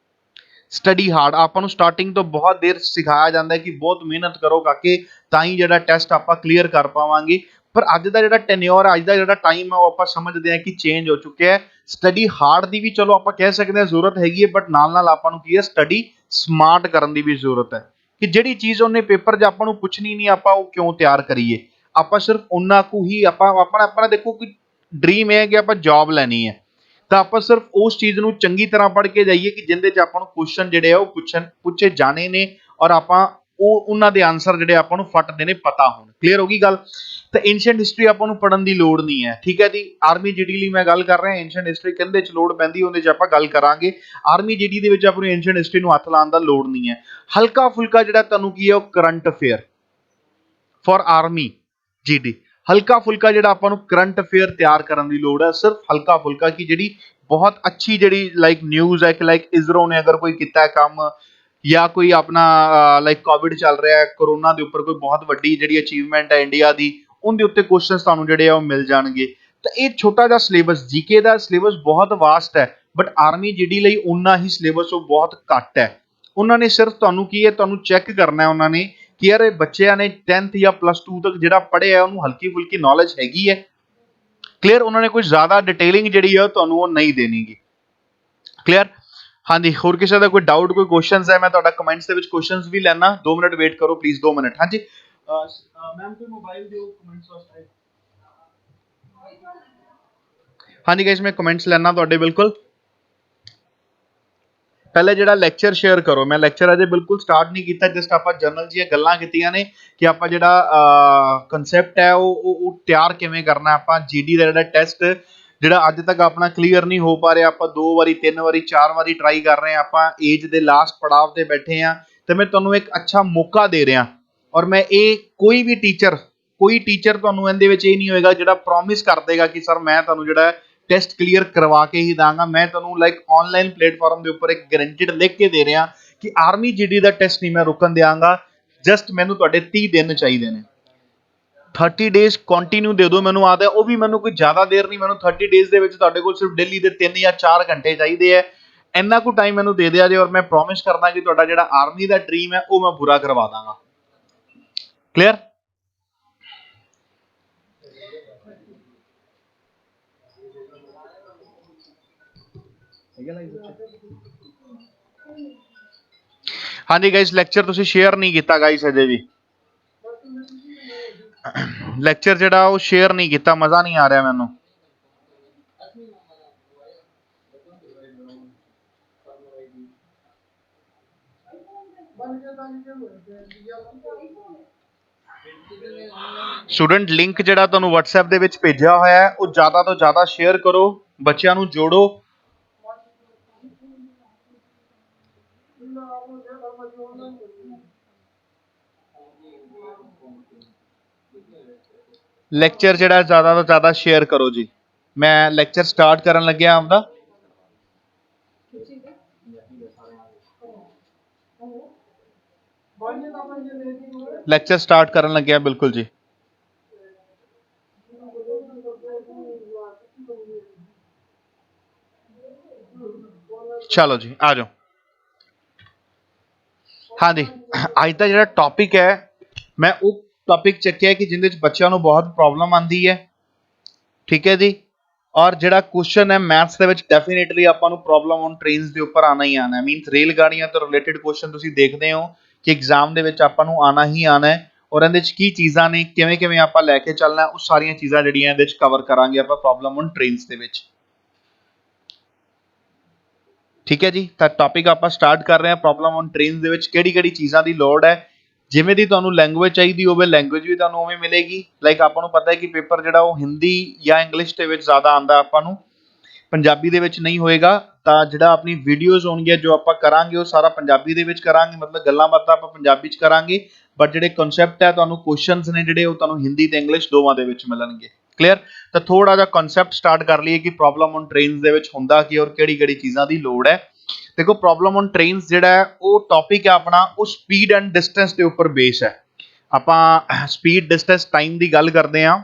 ਸਟੱਡੀ ਹਾਰਡ ਆਪਾਂ ਨੂੰ ਸਟਾਰਟਿੰਗ ਤੋਂ ਬਹੁਤ ਦੇਰ ਸਿਖਾਇਆ ਜਾਂਦਾ ਹੈ ਕਿ ਬਹੁਤ ਮਿਹਨਤ ਕਰੋ ਕਾਕੇ ਤਾਂ ਹੀ ਜਿਹੜਾ ਟੈਸਟ ਆਪਾਂ ਕਲੀਅਰ ਕਰ ਪਾਵਾਂਗੇ। ਪਰ ਅੱਜ ਦਾ ਜਿਹੜਾ ਟੈਨਿਓਰ, ਅੱਜ ਦਾ ਜਿਹੜਾ ਟਾਈਮ ਹੈ, ਉਹ ਆਪਾਂ ਸਮਝਦੇ ਹਾਂ ਕਿ ਚੇਂਜ ਹੋ ਚੁੱਕਿਆ ਹੈ। ਸਟੱਡੀ ਹਾਰਡ ਦੀ ਵੀ ਚਲੋ ਆਪਾਂ ਕਹਿ ਸਕਦੇ ਹਾਂ ਜ਼ਰੂਰਤ ਹੈਗੀ ਹੈ, ਬਟ ਨਾਲ ਨਾਲ ਆਪਾਂ ਨੂੰ ਕੀ ਹੈ, ਸਟੱਡੀ ਸਮਾਰਟ ਕਰਨ ਦੀ ਵੀ ਜ਼ਰੂਰਤ ਹੈ। ਕਿ ਜਿਹੜੀ ਚੀਜ਼ ਉਹਨੇ ਪੇਪਰ 'ਚ ਆਪਾਂ ਨੂੰ ਪੁੱਛਣੀ ਨਹੀਂ, ਆਪਾਂ ਉਹ ਕਿਉਂ ਤਿਆਰ ਕਰੀਏ। ਆਪਾਂ ਸਿਰਫ ਉਹਨਾਂ ਕੁ ਹੀ ਆਪਣਾ ਦੇਖੋ ਕਿ ਡ੍ਰੀਮ ਇਹ ਹੈ ਕਿ ਆਪਾਂ ਜੌਬ ਲੈਣੀ ਹੈ, ਤਾਂ ਆਪਾਂ ਸਿਰਫ ਉਸ ਚੀਜ਼ ਨੂੰ ਚੰਗੀ ਤਰ੍ਹਾਂ ਪੜ੍ਹ ਕੇ ਜਾਈਏ ਕਿ ਜਿੰਦੇ 'ਚ ਆਪਾਂ ਨੂੰ ਕੁਐਸਚਨ ਜਿਹੜੇ ਆ ਉਹ ਪੁੱਛੇ ਜਾਣੇ ਨੇ, ਔਰ ਆਪਾਂ ਉਹਨਾਂ ਦੇ ਆਨਸਰ ਜਿਹੜੇ ਆਪਾਂ ਨੂੰ ਫੱਟ ਦੇ ਨੇ ਪਤਾ ਹੋਣ। ਕਲੀਅਰ ਹੋ ਗਈ ਗੱਲ। ਤਾਂ ਐਂਸ਼ੀਅੰਟ ਹਿਸਟਰੀ ਆਪਾਂ ਨੂੰ ਪੜ੍ਹਨ ਦੀ ਲੋੜ ਨਹੀਂ ਹੈ, ਠੀਕ ਹੈ ਜੀ। ਆਰਮੀ ਜੀਡੀ ਲਈ ਮੈਂ ਗੱਲ ਕਰ ਰਿਹਾ, ਐਂਸ਼ੀਅੰਟ ਹਿਸਟਰੀ ਕਹਿੰਦੇ 'ਚ ਲੋੜ ਪੈਂਦੀ, ਉਹਦੇ 'ਚ ਆਪਾਂ ਗੱਲ ਕਰਾਂਗੇ। ਆਰਮੀ ਜੀਡੀ ਦੇ ਵਿੱਚ ਆਪਾਂ ਨੂੰ ਐਂਸ਼ੀਅੰਟ ਹਿਸਟਰੀ ਨੂੰ ਹੱਥ ਲਾਉਣ ਦਾ ਲੋੜ ਨਹੀਂ ਹੈ। ਹਲਕਾ ਫੁਲਕਾ ਜਿਹੜਾ ਤੁਹਾਨੂੰ ਕੀ ਹੈ, ਉਹ current affair for army GD, ਹਲਕਾ ਫੁਲਕਾ ਜਿਹੜਾ ਆਪਾਂ ਨੂੰ ਕਰੰਟ ਅਫੇਅਰ ਤਿਆਰ ਕਰਨ ਦੀ ਲੋੜ ਹੈ, ਸਿਰਫ ਹਲਕਾ ਫੁਲਕਾ। ਕਿ ਜਿਹੜੀ ਬਹੁਤ ਅੱਛੀ ਜਿਹੜੀ ਲਾਈਕ ਨਿਊਜ਼ ਹੈ, ਕਿ ਲਾਈਕ ਇਸਰੋ ਨੇ ਅਗਰ ਕੋਈ ਕੀਤਾ ਕੰਮ, ਜਾਂ ਕੋਈ ਆਪਣਾ ਲਾਈਕ ਕੋਵਿਡ ਚੱਲ ਰਿਹਾ ਹੈ, ਕਰੋਨਾ ਦੇ ਉੱਪਰ ਕੋਈ ਬਹੁਤ ਵੱਡੀ ਜਿਹੜੀ ਅਚੀਵਮੈਂਟ ਹੈ ਇੰਡੀਆ ਦੀ, ਉਹਦੇ ਉੱਤੇ ਕੁਐਸਚਨਸ ਤੁਹਾਨੂੰ ਜਿਹੜੇ ਆ ਉਹ ਮਿਲ ਜਾਣਗੇ। ਤਾਂ ਇਹ ਛੋਟਾ ਜਿਹਾ ਸਿਲੇਬਸ, ਜੀਕੇ ਦਾ ਸਿਲੇਬਸ ਬਹੁਤ ਵਾਸਟ ਹੈ, ਬਟ ਆਰਮੀ ਜੀਡੀ ਲਈ ਉਨਾ ਹੀ ਸਿਲੇਬਸ ਉਹ ਬਹੁਤ ਘੱਟ ਹੈ। ਉਹਨਾਂ ਨੇ ਸਿਰਫ ਤੁਹਾਨੂੰ ਕੀ ਹੈ, ਤੁਹਾਨੂੰ ਚੈੱਕ ਕਰਨਾ ਉਹਨਾਂ ਨੇ ਕਿ ਯਾਰ ਇਹ ਬੱਚਿਆਂ ਨੇ 10th ਜਾਂ +2 ਤੱਕ ਜਿਹੜਾ ਪੜ੍ਹਿਆ ਉਹਨੂੰ ਹਲਕੀ ਫੁਲਕੀ ਨੌਲੇਜ ਹੈਗੀ ਹੈ। ਕਲੀਅਰ। ਉਹਨਾਂ ਨੇ ਕੋਈ ਜ਼ਿਆਦਾ ਡਿਟੇਲਿੰਗ ਜਿਹੜੀ ਹੈ ਤੁਹਾਨੂੰ ਉਹ ਨਹੀਂ ਦੇਣੀਗੀ। ਕਲੀਅਰ। ਹਾਂਜੀ, ਹੋਰ ਕਿਸੇ ਦਾ ਕੋਈ ਡਾਊਟ, ਕੋਈ ਕੁਐਸਚਨਸ ਹੈ? ਮੈਂ ਤੁਹਾਡਾ ਕਮੈਂਟਸ ਦੇ ਵਿੱਚ ਕੁਐਸਚਨਸ ਵੀ ਲੈਣਾ। 2 ਮਿੰਟ ਵੇਟ ਕਰੋ ਪਲੀਜ਼, 2 ਮਿੰਟ। ਹਾਂਜੀ ਮੈਮ ਕੋਈ ਮੋਬਾਈਲ ਦਿਓ ਕਮੈਂਟਸ ਵਾਸਤੇ। ਹਾਂਜੀ ਗਾਇਸ, ਮੈਂ ਕਮੈਂਟਸ ਲੈਣਾ ਤੁਹਾਡੇ ਬਿਲਕੁਲ। ਪਹਿਲੇ ਜਿਹੜਾ ਲੈਕਚਰ ਸ਼ੇਅਰ ਕਰੋ। ਮੈਂ ਲੈਕਚਰ ਅਜੇ ਬਿਲਕੁਲ ਸਟਾਰਟ ਨਹੀਂ ਕੀਤਾ, ਜਸਟ ਆਪਾਂ ਜਨਰਲ ਜਿਹੀਆਂ ਗੱਲਾਂ ਕੀਤੀਆਂ ਨੇ ਕਿ ਆਪਾਂ ਜਿਹੜਾ ਕਨਸੈਪਟ ਹੈ ਉਹ ਤਿਆਰ ਕਿਵੇਂ ਕਰਨਾ। ਆਪਾਂ ਜੀਡੀ ਦਾ ਜਿਹੜਾ ਟੈਸਟ ਜਿਹੜਾ ਅੱਜ ਤੱਕ ਆਪਣਾ ਕਲੀਅਰ ਨਹੀਂ ਹੋ ਪਾ ਰਿਹਾ, ਆਪਾਂ 2 ਵਾਰੀ 3 ਵਾਰੀ 4 ਵਾਰੀ ਟਰਾਈ ਕਰ ਰਹੇ ਹਾਂ, ਆਪਾਂ ਏਜ ਦੇ ਲਾਸਟ ਪੜਾਵ ਤੇ ਬੈਠੇ ਹਾਂ, ਤੇ ਮੈਂ ਤੁਹਾਨੂੰ ਇੱਕ ਅੱਛਾ ਮੌਕਾ ਦੇ ਰਿਹਾ। ਔਰ ਮੈਂ ਇਹ ਕੋਈ ਟੀਚਰ ਤੁਹਾਨੂੰ ਇਹਦੇ ਵਿੱਚ ਇਹ ਨਹੀਂ ਹੋਏਗਾ ਜਿਹੜਾ ਪ੍ਰੋਮਿਸ ਕਰ ਦੇਗਾ ਕਿ ਸਰ ਮੈਂ ਤੁਹਾਨੂੰ ਜਿਹੜਾ ਟੈਸਟ ਕਲੀਅਰ ਕਰਵਾ ਕੇ ਹੀ ਦਾਂਗਾ। ਮੈਂ ਤੁਹਾਨੂੰ ਲਾਈਕ ਆਨਲਾਈਨ ਪਲੇਟਫਾਰਮ ਦੇ ਉੱਪਰ ਇੱਕ ਗਰੰਟਿਡ ਲਿਖ ਕੇ ਦੇ ਰਿਹਾ ਕਿ ਆਰਮੀ ਜੀਡੀ ਦਾ ਟੈਸਟ ਨਹੀਂ ਮੈਂ ਰੁਕਣ ਦਿਆਂਗਾ। ਜਸਟ ਮੈਨੂੰ ਤੁਹਾਡੇ 30 ਦਿਨ ਚਾਹੀਦੇ ਨੇ, 30 ਡੇਜ਼ ਕੰਟੀਨਿਊ ਦੇ ਦਿਓ ਮੈਨੂੰ। ਆਦਾ ਉਹ ਵੀ ਮੈਨੂੰ ਕੋਈ ਜ਼ਿਆਦਾ ਦੇਰ ਨਹੀਂ, ਮੈਨੂੰ 30 ਡੇਜ਼ ਦੇ ਵਿੱਚ ਤੁਹਾਡੇ ਕੋਲ ਸਿਰਫ ਡੇਲੀ ਦੇ 3 ਜਾਂ 4 ਘੰਟੇ ਚਾਹੀਦੇ ਹੈ। ਇੰਨਾ ਕੁ ਟਾਈਮ ਮੈਨੂੰ ਦੇ ਦਿਆ ਜੇ, ਔਰ ਮੈਂ ਪ੍ਰੋਮਿਸ ਕਰਦਾ ਕਿ ਤੁਹਾਡਾ ਜਿਹੜਾ ਆਰਮੀ ਦਾ ਡ੍ਰੀਮ ਹੈ ਉਹ ਮੈਂ ਪੂਰਾ ਕਰਵਾ ਦਾਂਗਾ। ਕਲੀਅਰ। ਹਾਂਜੀ ਗਾਇਸ, ਲੈਕਚਰ ਤੁਸੀਂ ਸ਼ੇਅਰ ਨਹੀਂ ਕੀਤਾ ਗਾਇਸ, ਅਜੇ ਵੀ ਲੈਕਚਰ ਜਿਹੜਾ ਉਹ ਸ਼ੇਅਰ ਨਹੀਂ ਕੀਤਾ, ਮਜ਼ਾ ਨਹੀਂ ਆ ਰਿਹਾ ਮੈਨੂੰ। ਸਟੂਡੈਂਟ ਲਿੰਕ ਜਿਹੜਾ ਤੁਹਾਨੂੰ WhatsApp ਦੇ ਵਿੱਚ ਭੇਜਿਆ ਹੋਇਆ ਹੈ ਉਹ ਜ਼ਿਆਦਾ ਤੋਂ ਜ਼ਿਆਦਾ ਸ਼ੇਅਰ ਕਰੋ, ਬੱਚਿਆਂ ਨੂੰ ਜੋੜੋ। ਲੈਕਚਰ ਜਿਹੜਾ ਜ਼ਿਆਦਾ ਤੋਂ ਜ਼ਿਆਦਾ ਸ਼ੇਅਰ ਕਰੋ ਜੀ। ਮੈਂ ਲੈਕਚਰ ਸਟਾਰਟ ਕਰਨ ਲੱਗਿਆ ਆਪਦਾ। ਲੈਕਚਰ ਸਟਾਰਟ ਕਰਨ ਲੱਗਿਆ ਬਿਲਕੁਲ ਜੀ। ਚਲੋ ਜੀ ਆ ਜਾਓ। ਹਾਂਜੀ, ਅੱਜ ਦਾ ਜਿਹੜਾ ਟੌਪਿਕ ਹੈ ਮੈਂ ਉਹ ਟੌਪਿਕ ਚੱਕਿਆ ਕਿ ਜਿਹਦੇ ਵਿੱਚ ਬੱਚਿਆਂ ਨੂੰ ਬਹੁਤ ਪ੍ਰੋਬਲਮ ਆਉਂਦੀ ਹੈ। ਠੀਕ ਹੈ ਜੀ। ਔਰ ਜਿਹੜਾ ਕੁਐਸਚਨ ਹੈ ਮੈਥਸ ਦੇ ਵਿੱਚ ਡੈਫੀਨੇਟਲੀ ਆਪਾਂ ਨੂੰ ਪ੍ਰੋਬਲਮ ਔਨ ਟ੍ਰੇਨਸ ਦੇ ਉੱਪਰ ਆਣਾ ਹੀ ਆਣਾ। ਮੀਨਸ ਰੇਲ ਗਾੜੀਆਂ ਤੋਂ ਰਿਲੇਟਡ ਕੁਐਸਚਨ ਤੁਸੀਂ ਦੇਖਦੇ ਹੋ ਕਿ ਐਗਜ਼ਾਮ ਦੇ ਵਿੱਚ ਆਪਾਂ ਨੂੰ ਆਣਾ ਹੀ ਆਣਾ ਹੈ। ਔਰ ਇਹਦੇ ਵਿੱਚ ਕੀ ਚੀਜ਼ਾਂ ਨੇ, ਕਿਵੇਂ ਕਿਵੇਂ ਆਪਾਂ ਲੈ ਕੇ ਚੱਲਣਾ, ਉਹ ਸਾਰੀਆਂ ਚੀਜ਼ਾਂ ਜਿਹੜੀਆਂ ਇਹਦੇ ਵਿੱਚ ਕਵਰ ਕਰਾਂਗੇ ਆਪਾਂ ਪ੍ਰੋਬਲਮ ਔਨ ਟ੍ਰੇਨਸ ਦੇ ਵਿੱਚ। ਠੀਕ ਹੈ ਜੀ। ਤਾਂ ਟੌਪਿਕ ਆਪਾਂ ਸਟਾਰਟ ਕਰ ਰਹੇ ਹਾਂ। ਪ੍ਰੋਬਲਮ ਔਨ ਟ੍ਰੇਨਸ ਦੇ ਵਿੱਚ ਕਿਹੜੀ ਕਿਹੜੀ ਚੀਜ਼ਾਂ ਦੀ ਲੋੜ ਹੈ। ਜਿਵੇਂ ਦੀ ਤੁਹਾਨੂੰ ਲੈਂਗੁਏਜ ਚਾਹੀਦੀ ਹੋਵੇ, ਲੈਂਗੁਏਜ ਵੀ ਤੁਹਾਨੂੰ ਉਵੇਂ ਮਿਲੇਗੀ। ਲਾਈਕ ਆਪਾਂ ਨੂੰ ਪਤਾ ਹੈ ਕਿ ਪੇਪਰ ਜਿਹੜਾ ਉਹ ਹਿੰਦੀ ਜਾਂ ਇੰਗਲਿਸ਼ ਦੇ ਵਿੱਚ ਜ਼ਿਆਦਾ ਆਉਂਦਾ, ਆਪਾਂ ਨੂੰ ਪੰਜਾਬੀ ਦੇ ਵਿੱਚ ਨਹੀਂ ਹੋਏਗਾ। ਤਾਂ ਜਿਹੜਾ ਆਪਣੀ ਵੀਡੀਓਜ਼ ਹੋਣਗੀਆਂ ਜੋ ਆਪਾਂ ਕਰਾਂਗੇ ਉਹ ਸਾਰਾ ਪੰਜਾਬੀ ਦੇ ਵਿੱਚ ਕਰਾਂਗੇ, ਮਤਲਬ ਗੱਲਾਂ ਬਾਤਾਂ ਆਪਾਂ ਪੰਜਾਬੀ 'ਚ ਕਰਾਂਗੇ। ਬਟ ਜਿਹੜੇ ਕਨਸੈਪਟ ਹੈ, ਤੁਹਾਨੂੰ ਕੁਐਸਚਨਸ ਨੇ ਜਿਹੜੇ ਉਹ ਤੁਹਾਨੂੰ ਹਿੰਦੀ ਤੇ ਇੰਗਲਿਸ਼ ਦੋਵਾਂ ਦੇ ਵਿੱਚ ਮਿਲਣਗੇ। ਕਲੀਅਰ। ਤਾਂ ਥੋੜਾ ਜਿਹਾ ਕਨਸੈਪਟ ਸਟਾਰਟ ਕਰ ਲਈਏ ਕਿ ਪ੍ਰੋਬਲਮ ਔਨ ਟ੍ਰੇਨਸ ਦੇ ਵਿੱਚ ਹੁੰਦਾ ਕੀ ਔਰ ਕਿਹੜੀ ਕਿਹੜੀ ਚੀਜ਼ਾਂ ਦੀ ਲੋੜ ਹੈ। ਦੇਖੋ, ਪ੍ਰੋਬਲਮ ਔਨ ਟ੍ਰੇਨਸ ਜਿਹੜਾ ਹੈ ਉਹ ਟੌਪਿਕ ਹੈ ਆਪਣਾ, ਉਹ ਸਪੀਡ ਐਂਡ ਡਿਸਟੈਂਸ ਦੇ ਉੱਪਰ ਬੇਸ ਹੈ। ਆਪਾਂ ਸਪੀਡ, ਡਿਸਟੈਂਸ, ਟਾਈਮ ਦੀ ਗੱਲ ਕਰਦੇ ਹਾਂ।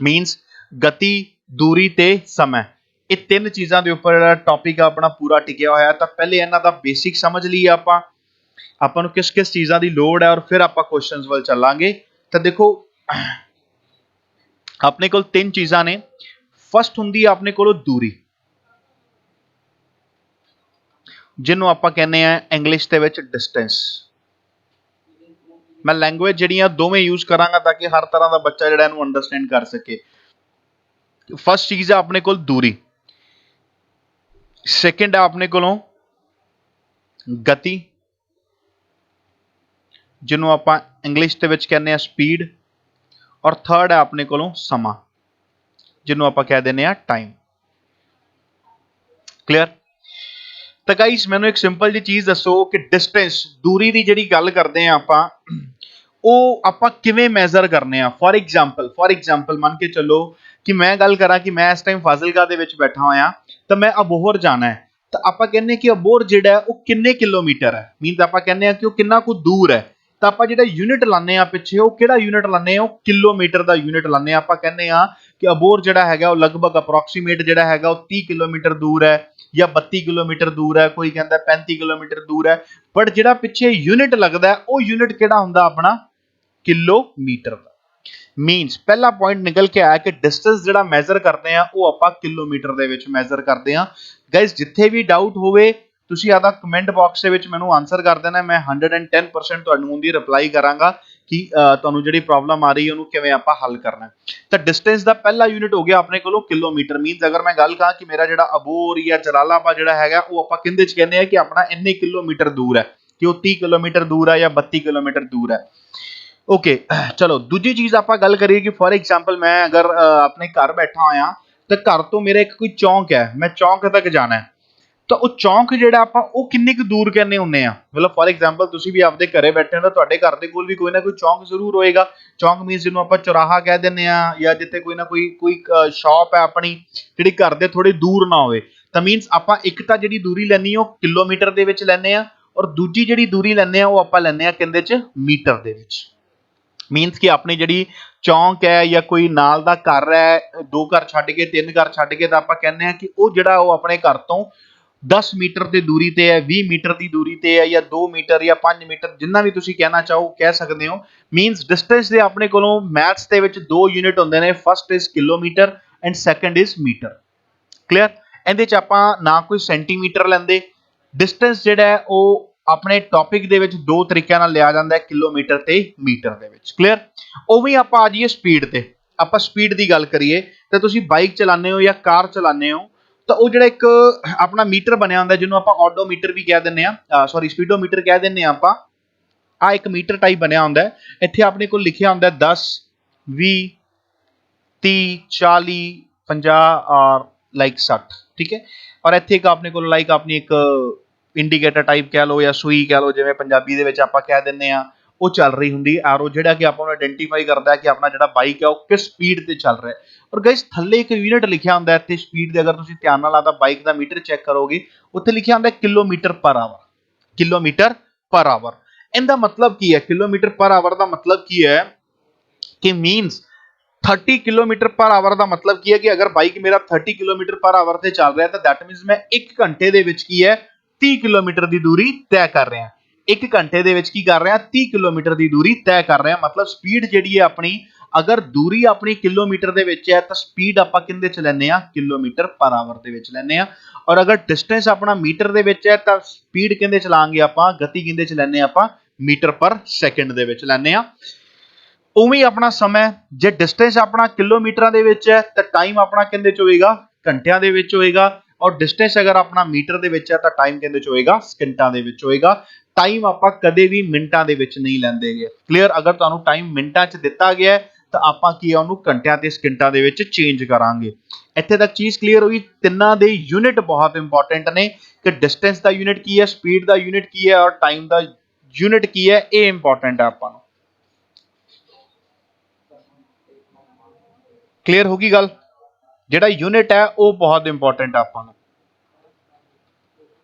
ਮੀਨਸ ਗਤੀ, ਦੂਰੀ ਤੇ ਸਮਾਂ, ਇਹ ਤਿੰਨ ਚੀਜ਼ਾਂ ਦੇ ਉੱਪਰ ਜਿਹੜਾ ਟੌਪਿਕ ਆ ਆਪਣਾ ਪੂਰਾ ਟਿਕਿਆ ਹੋਇਆ। ਤਾਂ ਪਹਿਲੇ ਇਹਨਾਂ ਦਾ ਬੇਸਿਕ ਸਮਝ ਲਈਏ ਆਪਾਂ ਨੂੰ ਕਿਸ ਕਿਸ ਚੀਜ਼ਾਂ ਦੀ ਲੋੜ ਹੈ, ਔਰ ਫਿਰ ਆਪਾਂ ਕੁਐਸਚਨਸ ਵੱਲ ਚੱਲਾਂਗੇ। ਤਾਂ ਦੇਖੋ, ਆਪਣੇ ਕੋਲ ਤਿੰਨ ਚੀਜ਼ਾਂ ਨੇ। ਫਸਟ ਹੁੰਦੀ ਹੈ ਆਪਣੇ ਕੋਲੋਂ ਦੂਰੀ, ਜਿਹਨੂੰ ਆਪਾਂ ਕਹਿੰਦੇ ਆ ਇੰਗਲਿਸ਼ ਦੇ ਵਿੱਚ ਡਿਸਟੈਂਸ। ਮੈਂ ਲੈਂਗੁਏਜ ਜਿਹੜੀਆਂ ਦੋਵੇਂ ਯੂਜ਼ ਕਰਾਂਗਾ ਤਾਂ ਕਿ ਹਰ ਤਰ੍ਹਾਂ ਦਾ ਬੱਚਾ ਜਿਹੜਾ ਇਹਨੂੰ ਅੰਡਰਸਟੈਂਡ ਕਰ ਸਕੇ। ਫਸਟ ਚੀਜ਼ ਹੈ ਆਪਣੇ ਕੋਲ ਦੂਰੀ, ਸੈਕਿੰਡ ਹੈ ਆਪਣੇ ਕੋਲੋਂ ਗਤੀ, ਜਿਹਨੂੰ ਆਪਾਂ ਇੰਗਲਿਸ਼ ਦੇ ਵਿੱਚ ਕਹਿੰਦੇ ਆ ਸਪੀਡ, ਔਰ ਥਰਡ ਹੈ ਆਪਣੇ ਕੋਲੋਂ ਸਮਾਂ, ਜਿਹਨੂੰ ਆਪਾਂ ਕਹਿ ਦਿੰਦੇ ਆ ਟਾਈਮ। ਕਲੀਅਰ? ਤਾਂ ਗਾਈਸ ਮੈਨੂੰ ਇੱਕ ਸਿੰਪਲ ਜਿਹੀ ਚੀਜ਼ ਦੱਸੋ ਕਿ ਡਿਸਟੈਂਸ, ਦੂਰੀ ਦੀ ਜਿਹੜੀ ਗੱਲ ਕਰਦੇ ਆ ਆਪਾਂ, ਉਹ ਆਪਾਂ ਕਿਵੇਂ ਮੈਜ਼ਰ ਕਰਨੇ ਆ। ਫॉर एग्जांपल ਮੰਨ ਕੇ ਚੱਲੋ ਕਿ ਮੈਂ ਗੱਲ ਕਰਾਂ ਕਿ ਮੈਂ ਇਸ ਟਾਈਮ ਫਾਜ਼ਿਲਕਾ ਦੇ ਵਿੱਚ ਬੈਠਾ ਹੋਇਆ ਤਾਂ ਮੈਂ ਅਬੋਹਰ ਜਾਣਾ ਹੈ, ਤਾਂ ਆਪਾਂ ਕਹਿੰਦੇ ਕਿ ਅਬੋਹਰ ਜਿਹੜਾ ਉਹ ਕਿੰਨੇ ਕਿਲੋਮੀਟਰ ਹੈ, ਮੀਨਸ ਆਪਾਂ ਕਹਿੰਦੇ ਆ ਕਿ ਉਹ ਕਿੰਨਾ ਕੁ ਦੂਰ ਹੈ। ਤਾਂ ਆਪਾਂ ਜਿਹੜਾ ਯੂਨਿਟ ਲਾਉਂਦੇ ਆ ਪਿੱਛੇ, ਉਹ ਕਿਹੜਾ ਯੂਨਿਟ ਲਾਉਂਦੇ ਆ, ਉਹ ਕਿਲੋਮੀਟਰ ਦਾ ਯੂਨਿਟ ਲਾਉਂਦੇ ਆ। ਆਪਾਂ ਕਹਿੰਦੇ ਆ ਕਿ ਅਬੋਹਰ ਜਿਹੜਾ ਹੈਗਾ ਉਹ ਲਗਭਗ ਅਪਰੋਕਸੀਮੇਟ ਜਿਹੜਾ ਹੈਗਾ ਉਹ 30 ਕਿਲੋਮੀਟਰ ਦੂਰ ਹੈ ਜਾਂ 32 ਕਿਲੋਮੀਟਰ ਦੂਰ ਹੈ, ਕੋਈ ਕਹਿੰਦਾ 35 ਕਿਲੋਮੀਟਰ ਦੂਰ ਹੈ। ਬਟ ਜਿਹੜਾ ਪਿੱਛੇ ਯੂਨਿਟ ਲੱਗਦਾ ਉਹ ਯੂਨਿਟ ਕਿਹੜਾ ਹੁੰਦਾ ਆਪਣਾ, ਕਿਲੋਮੀਟਰ ਦਾ। ਮੀਨਸ ਪਹਿਲਾ ਪੁਆਇੰਟ ਨਿਕਲ ਕੇ ਆਇਆ ਕਿ ਡਿਸਟੈਂਸ ਜਿਹੜਾ ਮੈਜ਼ਰ ਕਰਦੇ ਆ ਉਹ ਆਪਾਂ ਕਿਲੋਮੀਟਰ ਦੇ ਵਿੱਚ ਮੈਜ਼ਰ ਕਰਦੇ ਆ। ਗਾਇਸ ਜਿੱਥੇ ਵੀ ਡਾਊਟ ਹੋਵੇ ਤੁਸੀਂ ਆਦਾ ਕਮੈਂਟ ਬਾਕਸ ਦੇ ਵਿੱਚ ਮੈਨੂੰ ਆਨਸਰ ਕਰ ਦੇਣਾ, ਮੈਂ 110% ਤੁਹਾਨੂੰ ਉਹਦੀ ਰਿਪਲਾਈ ਕਰਾਂਗਾ ਕਿ ਤੁਹਾਨੂੰ ਜਿਹੜੀ ਪ੍ਰੋਬਲਮ ਆ ਰਹੀ ਹੈ ਉਹਨੂੰ ਕਿਵੇਂ ਆਪਾਂ ਹੱਲ ਕਰਨਾ। ਤਾਂ ਡਿਸਟੈਂਸ ਦਾ ਪਹਿਲਾ ਯੂਨਿਟ ਹੋ ਗਿਆ ਆਪਣੇ ਕੋਲੋਂ ਕਿਲੋਮੀਟਰ। ਮੀਨਸ ਅਗਰ ਮੈਂ ਗੱਲ ਕਰਾਂ ਕਿ ਮੇਰਾ ਜਿਹੜਾ ਅਬੋਹਰ ਜਾਂ ਜਲਾਲਾਬਾਦ ਜਿਹੜਾ ਹੈਗਾ ਉਹ ਆਪਾਂ ਕਿੰਦੇ ਚ ਕਹਿੰਦੇ ਆ ਕਿ ਆਪਣਾ ਇੰਨੇ ਕਿਲੋਮੀਟਰ ਦੂਰ ਹੈ, ਕਿ ਉਹ 30 ਕਿਲੋਮੀਟਰ ਦੂਰ ਹੈ ਜਾਂ 32 ਕਿਲੋਮੀਟਰ ਦੂਰ ਹੈ। ਓਕੇ ਚਲੋ ਦੂਜੀ ਚੀਜ਼ ਆਪਾਂ ਗੱਲ ਕਰੀਏ ਕਿ ਫॉर एग्जांपल ਮੈਂ ਅਗਰ ਆਪਣੇ ਘਰ ਬੈਠਾ ਹੋਇਆ ਤਾਂ ਘਰ ਤੋਂ ਮੇਰਾ ਇੱਕ ਕੋਈ ਚੌਂਕ ਹੈ, ਮੈਂ ਚੌਂਕ ਤੱਕ ਜਾਣਾ ਹੈ, ਤਾਂ ਉਹ ਚੌਂਕ ਜਿਹੜਾ ਆਪਾਂ ਉਹ ਕਿੰਨੇ ਕੁ ਦੂਰ ਕਹਿੰਦੇ ਹੁੰਨੇ ਆ। ਮਤਲਬ ਫॉर एग्जांपल ਤੁਸੀਂ ਵੀ ਆਪਦੇ ਘਰੇ ਬੈਠੇ ਹੋ ਤਾਂ ਤੁਹਾਡੇ ਘਰ ਦੇ ਕੋਲ ਵੀ ਕੋਈ ਨਾ ਕੋਈ ਚੌਂਕ ਜ਼ਰੂਰ ਹੋਏਗਾ। ਚੌਂਕ ਮੀਨਸ ਜਿਹਨੂੰ ਆਪਾਂ ਚੌਰਾਹਾ ਕਹਿ ਦਿੰਦੇ ਆ, ਜਾਂ ਜਿੱਥੇ ਕੋਈ ਨਾ ਕੋਈ ਸ਼ਾਪ ਹੈ ਆਪਣੀ ਜਿਹੜੀ ਘਰ ਦੇ ਥੋੜੀ ਦੂਰ ਨਾ ਹੋਵੇ। ਤਾਂ ਮੀਨਸ ਆਪਾਂ ਇੱਕ ਤਾਂ ਜਿਹੜੀ ਦੂਰੀ ਲੈਣੀ ਉਹ ਕਿਲੋਮੀਟਰ ਦੇ ਵਿੱਚ ਲੈਂਦੇ ਆ, ਔਰ ਦੂਜੀ ਜਿਹੜੀ ਦੂਰੀ ਲੈਂਦੇ ਆ ਉਹ ਆਪਾਂ ਲੈਂਦੇ ਆ ਕਿੰਦੇ ਚ, ਮੀਟਰ ਦੇ ਵਿੱਚ। ਮੀਨਸ ਕਿ ਆਪਣੀ ਜਿਹੜੀ ਚੌਂਕ ਹੈ ਜਾਂ ਕੋਈ ਨਾਲ ਦਾ ਘਰ ਹੈ, 2 ਘਰ ਛੱਡ ਕੇ 3 ਘਰ ਛੱਡ ਕੇ, ਤਾਂ ਆਪਾਂ ਕਹਿੰਦੇ ਆ ਕਿ ਉਹ ਜਿਹੜਾ ਉਹ ਆਪਣੇ ਘਰ ਤੋਂ 10 ਮੀਟਰ ਦੀ ਦੂਰੀ ਤੇ ਹੈ, 20 ਮੀਟਰ ਦੀ ਦੂਰੀ ਤੇ ਹੈ, ਜਾਂ 2 ਮੀਟਰ ਜਾਂ 5 ਮੀਟਰ, ਜਿੰਨਾ ਵੀ ਤੁਸੀਂ ਕਹਿਣਾ ਚਾਹੋ ਕਹਿ ਸਕਦੇ ਹੋ। ਮੀਨਸ ਡਿਸਟੈਂਸ ਦੇ ਆਪਣੇ ਕੋਲੋਂ ਮੈਥਸ ਦੇ ਵਿੱਚ ਦੋ ਯੂਨਿਟ ਹੁੰਦੇ ਨੇ, first is kilometer and second is meter. Clear? ਇਹਦੇ ਚ ਆਪਾਂ ਨਾ ਕੋਈ ਸੈਂਟੀਮੀਟਰ ਲੈਂਦੇ। ਡਿਸਟੈਂਸ ਜਿਹੜਾ ਹੈ ਉਹ ਆਪਣੇ ਟੌਪਿਕ ਦੇ ਵਿੱਚ ਦੋ ਤਰੀਕਿਆਂ ਨਾਲ ਲਿਆ ਜਾਂਦਾ ਹੈ, ਕਿਲੋਮੀਟਰ ਤੇ ਮੀਟਰ ਦੇ ਵਿੱਚ। ਕਲੀਅਰ? ਉਵੇਂ ਆਪਾਂ ਆ ਜਾਈਏ ਸਪੀਡ ਤੇ। ਆਪਾਂ ਸਪੀਡ ਦੀ ਗੱਲ ਕਰੀਏ ਤਾਂ ਤੁਸੀਂ ਬਾਈਕ ਚਲਾਉਂਦੇ ਹੋ ਜਾਂ ਕਾਰ ਚਲਾਉਂਦੇ ਹੋ ਤਾਂ ਉਹ ਜਿਹੜਾ ਇੱਕ ਆਪਣਾ ਮੀਟਰ ਬਣਿਆ ਹੁੰਦਾ ਜਿਹਨੂੰ ਆਪਾਂ ਆਡੋਮੀਟਰ ਵੀ ਕਹਿ ਦਿੰਦੇ ਆ, ਸੌਰੀ ਸਪੀਡੋਮੀਟਰ ਕਹਿ ਦਿੰਦੇ ਆ ਆਪਾਂ। ਆ ਇੱਕ ਮੀਟਰ ਟਾਈਪ ਬਣਿਆ ਹੁੰਦਾ, ਇੱਥੇ ਆਪਣੇ ਕੋਲ ਲਿਖਿਆ ਹੁੰਦਾ 10 20 30 40 50 ਔਰ ਲਾਈਕ 60, ਠੀਕ ਹੈ। ਔਰ ਇੱਥੇ ਇੱਕ ਆਪਣੇ ਕੋਲ ਲਾਈਕ ਆਪਣੀ ਇੱਕ ਇੰਡੀਕੇਟਰ ਟਾਈਪ ਕਹਿ ਲਓ ਜਾਂ ਸੂਈ ਕਹਿ ਲਓ, ਜਿਵੇਂ ਪੰਜਾਬੀ ਦੇ ਵਿੱਚ ਆਪਾਂ ਕਹਿ ਦਿੰਦੇ ਆ, ਉਹ ਚੱਲ ਰਹੀ ਹੁੰਦੀ ਐਰੋ, ਜਿਹੜਾ ਕਿ ਆਪਾਂ ਨੂੰ ਆਇਡੈਂਟੀਫਾਈ ਕਰਦਾ ਹੈ ਕਿ ਆਪਣਾ ਜਿਹੜਾ ਬਾਈਕ ਹੈ ਉਹ ਕਿਸ ਸਪੀਡ ਤੇ ਚੱਲ ਰਿਹਾ ਹੈ। ਔਰ ਗਾਇਸ ਥੱਲੇ ਇੱਕ ਯੂਨਿਟ ਲਿਖਿਆ ਹੁੰਦਾ ਇੱਥੇ ਸਪੀਡ ਦੇ, ਅਗਰ ਤੁਸੀਂ ਧਿਆਨ ਨਾਲ ਆਦਾ ਬਾਈਕ ਦਾ ਮੀਟਰ ਚੈੱਕ ਕਰੋਗੇ ਉੱਥੇ ਲਿਖਿਆ ਹੁੰਦਾ ਕਿਲੋਮੀਟਰ ਪਰ ਆਵਰ, ਕਿਲੋਮੀਟਰ ਪਰ ਆਵਰ। ਇਹਦਾ ਮਤਲਬ ਕੀ ਹੈ, ਕਿਲੋਮੀਟਰ ਪਰ ਆਵਰ ਦਾ ਮਤਲਬ ਕੀ ਹੈ ਕਿ ਮੀਨਸ 30 ਕਿਲੋਮੀਟਰ ਪਰ ਆਵਰ ਦਾ ਮਤਲਬ ਕੀ ਹੈ ਕਿ ਅਗਰ ਬਾਈਕ ਮੇਰਾ 30 ਕਿਲੋਮੀਟਰ ਪਰ ਆਵਰ ਤੇ ਚੱਲ ਰਿਹਾ ਤਾਂ ਦੈਟ ਮੀਨਸ ਮੈਂ 1 ਘੰਟੇ ਦੇ ਵਿੱਚ ਕੀ ਹੈ 30 ਕਿਲੋਮੀਟਰ ਦੀ ਦੂਰੀ ਤੈਅ ਕਰ ਰਿਹਾ। 1 ਘੰਟੇ ਦੇ ਵਿੱਚ ਕੀ ਕਰ ਰਿਹਾ, 30 ਕਿਲੋਮੀਟਰ ਦੀ ਦੂਰੀ ਤੈਅ ਕਰ ਰਿਹਾ। ਮਤਲਬ ਸਪੀਡ ਜਿਹੜੀ ਹੈ ਆਪਣੀ, ਅਗਰ ਦੂਰੀ ਆਪਣੀ ਕਿਲੋਮੀਟਰ ਦੇ ਵਿੱਚ ਹੈ ਤਾਂ ਸਪੀਡ ਆਪਾਂ ਕਿੰਦੇ ਚ ਲੈਂਦੇ ਆ, ਕਿਲੋਮੀਟਰ ਪਰ ਆਵਰ ਦੇ ਵਿੱਚ ਲੈਂਦੇ ਆ। ਔਰ ਅਗਰ ਡਿਸਟੈਂਸ ਆਪਣਾ ਮੀਟਰ ਦੇ ਵਿੱਚ ਹੈ ਤਾਂ ਸਪੀਡ ਕਿੰਦੇ ਚ ਲਾਂਗੇ ਆਪਾਂ, ਗਤੀ ਕਿੰਦੇ ਚ ਲੈਂਦੇ ਆ ਆਪਾਂ, ਮੀਟਰ ਪਰ ਸੈਕਿੰਡ ਦੇ ਵਿੱਚ ਲੈਂਦੇ ਆ। ਉਵੇਂ ਆਪਣਾ ਸਮਾਂ, ਜੇ ਡਿਸਟੈਂਸ ਆਪਣਾ ਕਿਲੋਮੀਟਰਾਂ ਦੇ ਵਿੱਚ ਹੈ ਤਾਂ ਟਾਈਮ ਆਪਣਾ ਕਿੰਦੇ ਚ ਹੋਏਗਾ, ਘੰਟਿਆਂ ਦੇ ਵਿੱਚ ਹੋਏਗਾ। ਔਰ ਡਿਸਟੈਂਸ ਅਗਰ ਆਪਣਾ ਮੀਟਰ ਦੇ ਵਿੱਚ ਹੈ ਤਾਂ ਟਾਈਮ ਕਿੰਦੇ ਚ ਹੋਏਗਾ, ਸਕਿੰਟਾਂ ਦੇ ਵਿੱਚ ਹੋਏਗਾ। ਟਾਈਮ ਆਪਾਂ ਕਦੇ ਵੀ ਮਿੰਟਾਂ ਦੇ ਵਿੱਚ ਨਹੀਂ ਲੈਂਦੇਗੇ। ਕਲੀਅਰ? ਅਗਰ ਤੁਹਾਨੂੰ ਟਾਈਮ ਮਿੰਟਾਂ ਚ ਦਿੱਤਾ ਗਿਆ ਤਾਂ ਆਪਾਂ ਕੀ ਆ ਉਹਨੂੰ ਘੰਟਿਆਂ ਤੇ ਸਕਿੰਟਾਂ ਦੇ ਵਿੱਚ ਚੇਂਜ ਕਰਾਂਗੇ। ਇੱਥੇ ਤੱਕ ਚੀਜ਼ ਕਲੀਅਰ ਹੋਈ? ਤਿੰਨਾਂ ਦੇ ਯੂਨਿਟ ਬਹੁਤ ਇੰਪੋਰਟੈਂਟ ਨੇ ਕਿ ਡਿਸਟੈਂਸ ਦਾ ਯੂਨਿਟ ਕੀ ਹੈ, ਸਪੀਡ ਦਾ ਯੂਨਿਟ ਕੀ ਹੈ, ਔਰ ਟਾਈਮ ਦਾ ਯੂਨਿਟ ਕੀ ਹੈ। ਇਹ ਇੰਪੋਰਟੈਂਟ ਹੈ ਆਪਾਂ ਨੂੰ। ਕਲੀਅਰ ਹੋ ਗਈ ਗੱਲ? ਜਿਹੜਾ ਯੂਨਿਟ ਹੈ ਉਹ ਬਹੁਤ ਇੰਪੋਰਟੈਂਟ ਹੈ ਆਪਾਂ ਨੂੰ।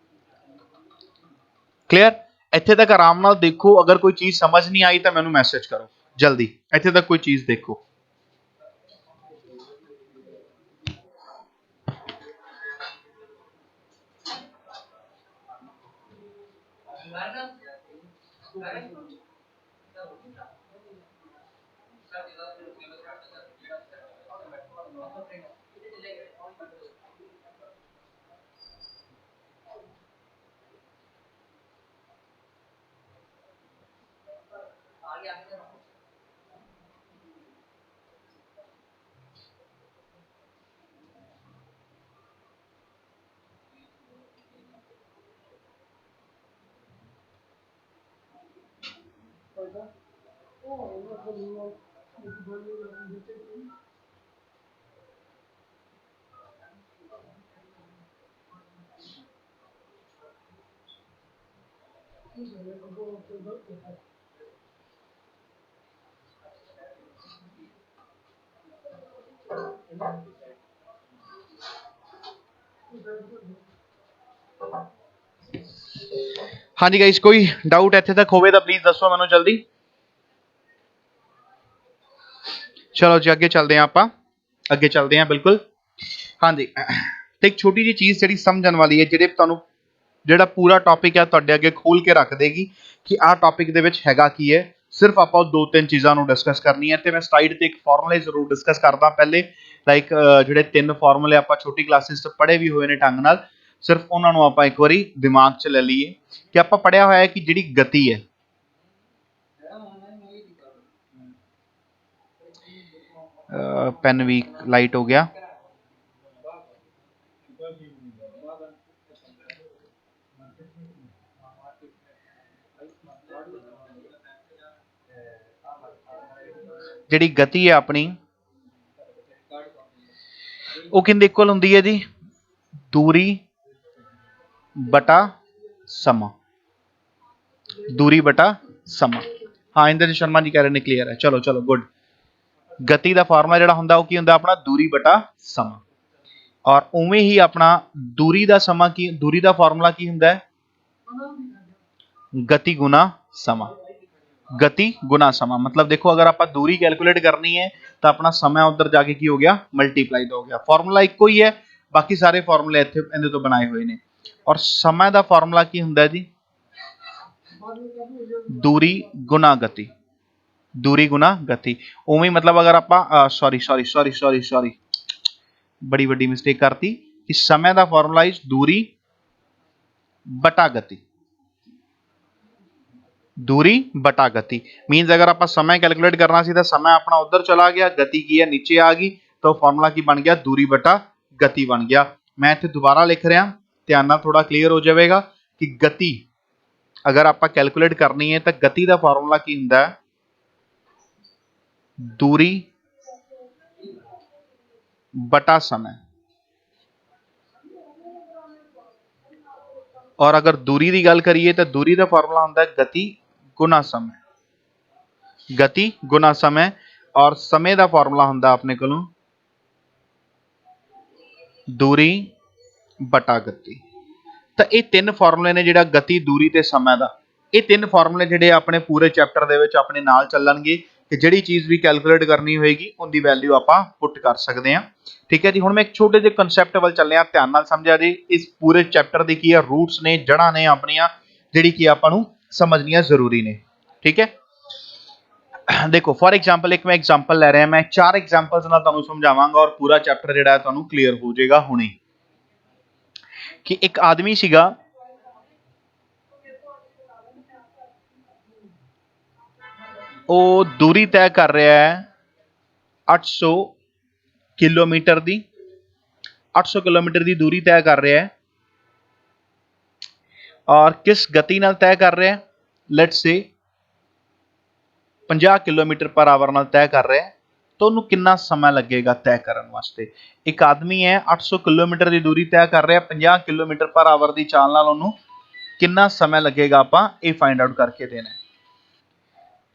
ਕਲੀਅਰ? ਇੱਥੇ ਤੱਕ ਆਰਾਮ ਨਾਲ ਦੇਖੋ, ਅਗਰ ਕੋਈ ਚੀਜ਼ ਸਮਝ ਨਹੀਂ ਆਈ ਤਾਂ ਮੈਨੂੰ ਮੈਸੇਜ ਕਰੋ ਜਲਦੀ। ਇੱਥੇ ਤੱਕ ਕੋਈ ਚੀਜ਼ ਦੇਖੋ। हाँ जी गाइस, कोई डाउट ਇੱਥੇ ਤੱਕ ਹੋਵੇ ਤਾਂ ਪਲੀਜ਼ ਦੱਸੋ ਮੈਨੂੰ ਜਲਦੀ। ਚਲੋ ਜੀ ਅੱਗੇ ਚੱਲਦੇ ਹਾਂ, ਆਪਾਂ ਅੱਗੇ ਚੱਲਦੇ ਹਾਂ ਬਿਲਕੁਲ। ਹਾਂਜੀ, ਤੇ ਇੱਕ ਛੋਟੀ ਜਿਹੀ ਚੀਜ਼ ਜਿਹੜੀ ਸਮਝਣ ਵਾਲੀ ਹੈ, ਜਿਹੜੇ ਤੁਹਾਨੂੰ ਜਿਹੜਾ ਪੂਰਾ ਟੌਪਿਕ ਹੈ ਤੁਹਾਡੇ ਅੱਗੇ ਖੋਲ ਕੇ ਰੱਖ ਦੇਗੀ ਕਿ ਆਹ ਟੌਪਿਕ ਦੇ ਵਿੱਚ ਹੈਗਾ ਕੀ ਹੈ। ਸਿਰਫ ਆਪਾਂ ਦੋ ਤਿੰਨ ਚੀਜ਼ਾਂ ਨੂੰ ਡਿਸਕਸ ਕਰਨੀ ਹੈ, ਤੇ ਮੈਂ ਸਲਾਈਡ ਤੇ ਇੱਕ ਫਾਰਮੂਲੇ ਜ਼ਰੂਰ ਡਿਸਕਸ ਕਰਦਾ ਪਹਿਲੇ। ਲਾਈਕ ਜਿਹੜੇ ਤਿੰਨ ਫਾਰਮੂਲੇ ਆਪਾਂ ਛੋਟੀ ਕਲਾਸਿਸ 'ਚ ਪੜ੍ਹੇ ਵੀ ਹੋਏ ਨੇ ਢੰਗ ਨਾਲ, ਸਿਰਫ ਉਹਨਾਂ ਨੂੰ ਆਪਾਂ ਇੱਕ ਵਾਰੀ ਦਿਮਾਗ 'ਚ ਲੈ ਲਈਏ ਕਿ ਆਪਾਂ ਪੜ੍ਹਿਆ ਹੋਇਆ ਹੈ ਕਿ ਜਿਹੜੀ ਗਤੀ ਹੈ, ਪੈਨ ਵੀ ਲਾਈਟ ਹੋ ਗਿਆ। ਜਿਹੜੀ ਗਤੀ ਹੈ ਆਪਣੀ, ਉਹ ਕਿੰਦੇ ਇਕੁਅਲ ਹੁੰਦੀ ਹੈ ਜੀ? ਦੂਰੀ ਬਟਾ ਸਮਾਂ। ਦੂਰੀ ਬਟਾ ਸਮਾਂ। ਹਾਂ, ਇੰਦਰ ਸ਼ਰਮਾ ਜੀ ਕਹਿ ਰਹੇ ਨੇ ਕਲੀਅਰ ਹੈ। ਚਲੋ ਚਲੋ ਗੁੱਡ। ਗਤੀ ਦਾ ਫਾਰਮੂਲਾ ਜਿਹੜਾ ਹੁੰਦਾ ਉਹ ਕੀ ਹੁੰਦਾ ਆਪਣਾ? ਦੂਰੀ ਬਟਾ ਸਮਾਂ। ਔਰ ਉਵੇਂ ਹੀ ਆਪਣਾ ਦੂਰੀ ਦਾ ਸਮਾਂ ਕੀ, ਦੂਰੀ ਦਾ ਫਾਰਮੂਲਾ ਕੀ ਹੁੰਦਾ ਹੈ? ਗਤੀ ਗੁਣਾ ਸਮਾਂ। ਗਤੀ ਗੁਣਾ ਸਮਾਂ मतलब देखो, अगर आप दूरी कैलकुलेट करनी है तो अपना समय उधर जाके की हो गया? मल्टीप्लाई हो गया। फॉर्मूला इको ही है, बाकी सारे फॉर्मूले इत्थे इहदे तो बनाए हुए ने। और समय का फॉर्मूला की हुंदा है जी? दूरी गुना गति। दूरी गुना गति। उवें मतलब अगर आप sorry sorry sorry sorry sorry बड़ी वड्डी मिस्टेक करती कि समय का फॉर्मूला इज दूरी बटा गति। दूरी बटा गति मीनस अगर आप समय कैलकुलेट करना सी तो समय अपना उधर चला गया, गति की है नीचे आ गई, तो फॉर्मूला की बन गया? दूरी बटा गति बन गया। मैं इत्थे दोबारा लिख रहा, ध्यान नाल थोड़ा क्लीयर हो जाएगा कि गति अगर आप कैलकुलेट करनी है तो गति का फॉर्मूला की हुंदा है? दूरी बटा समय। और अगर दूरी की गल करिए तो दूरी का फॉर्मूला हुंदा है गति गुना समय। गति गुना समय। और समय का फॉर्मूला हुंदा अपने कोलों दूरी बटा गति। तो ये तीन फॉर्मूले ने जिहड़ा गति, दूरी ते समय दा, ये तीन फॉर्मूले जिहड़े अपने पूरे चैप्टर दे विच अपने नाल चलणगे कि जिहड़ी चीज़ भी कैलकुलेट करनी होएगी उनकी वैल्यू आपां पुट कर सकते हैं। ठीक है जी। हुण मैं एक छोटे जिहे कंसैप्ट वल चलिया, ध्यान नाल समझिया जी। इस पूरे चैप्टर दी की है रूट्स ने, जड़ां ने अपनियां, जिहड़ी कि आपां नूं समझनियां जरूरी ने। ठीक है, देखो फॉर एग्जाम्पल एक मैं एग्जाम्पल लै रहा, मैं चार एग्जाम्पल्स नाल तुहानूं समझावांगा और पूरा चैप्टर जिहड़ा है तुहानूं क्लीयर हो जाएगा हुणे। कि एक आदमी सीगा, ਉਹ दूरी तय कर रहा है 800 किलोमीटर की। 800 किलोमीटर की दूरी तय कर रहा है और किस गति नाल तय कर रहा है? Let's say 50 kilometre per our नाल तय कर रहा है, तो उन्होंने कितना समय लगेगा तय करने वास्ते? एक आदमी है 800 किलोमीटर की दूरी तय कर रहा है, 50 किलोमीटर पर आवर की चाल नाल उन्होंने कितना समय लगेगा आपां ये फाइंड आउट करके देना है।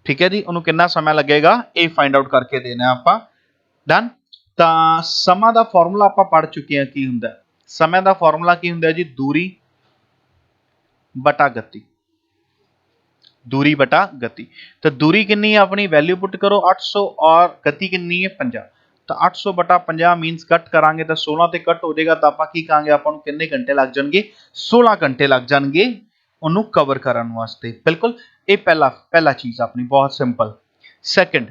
ठीक है जी, उन्होंने कितना समय लगेगा ये फाइंड आउट करके देना आपां। डन। ਤਾਂ ਸਮਾਂ ਦਾ ਫਾਰਮੂਲਾ ਆਪਾਂ ਪੜ ਚੁੱਕੇ ਹਾਂ ਕੀ ਹੁੰਦਾ। ਸਮੇਂ ਦਾ ਫਾਰਮੂਲਾ ਕੀ ਹੁੰਦਾ ਜੀ? दूरी बटा गति। दूरी बटा गति। तो दूरी कितनी है अपनी? वैल्यू पुट करो 800 और गति कितनी है? 50। तो 800 बटा 50 मीनस कट करांगे तो 16 ते कट हो जाएगा, तो आप की कहांगे आपां नूं कितने घंटे लग जाएंगे? 16 घंटे लग जाएंगे उन्होंने कवर करने वास्ते। बिल्कुल, ये पहला चीज अपनी बहुत सिंपल। सैकेंड,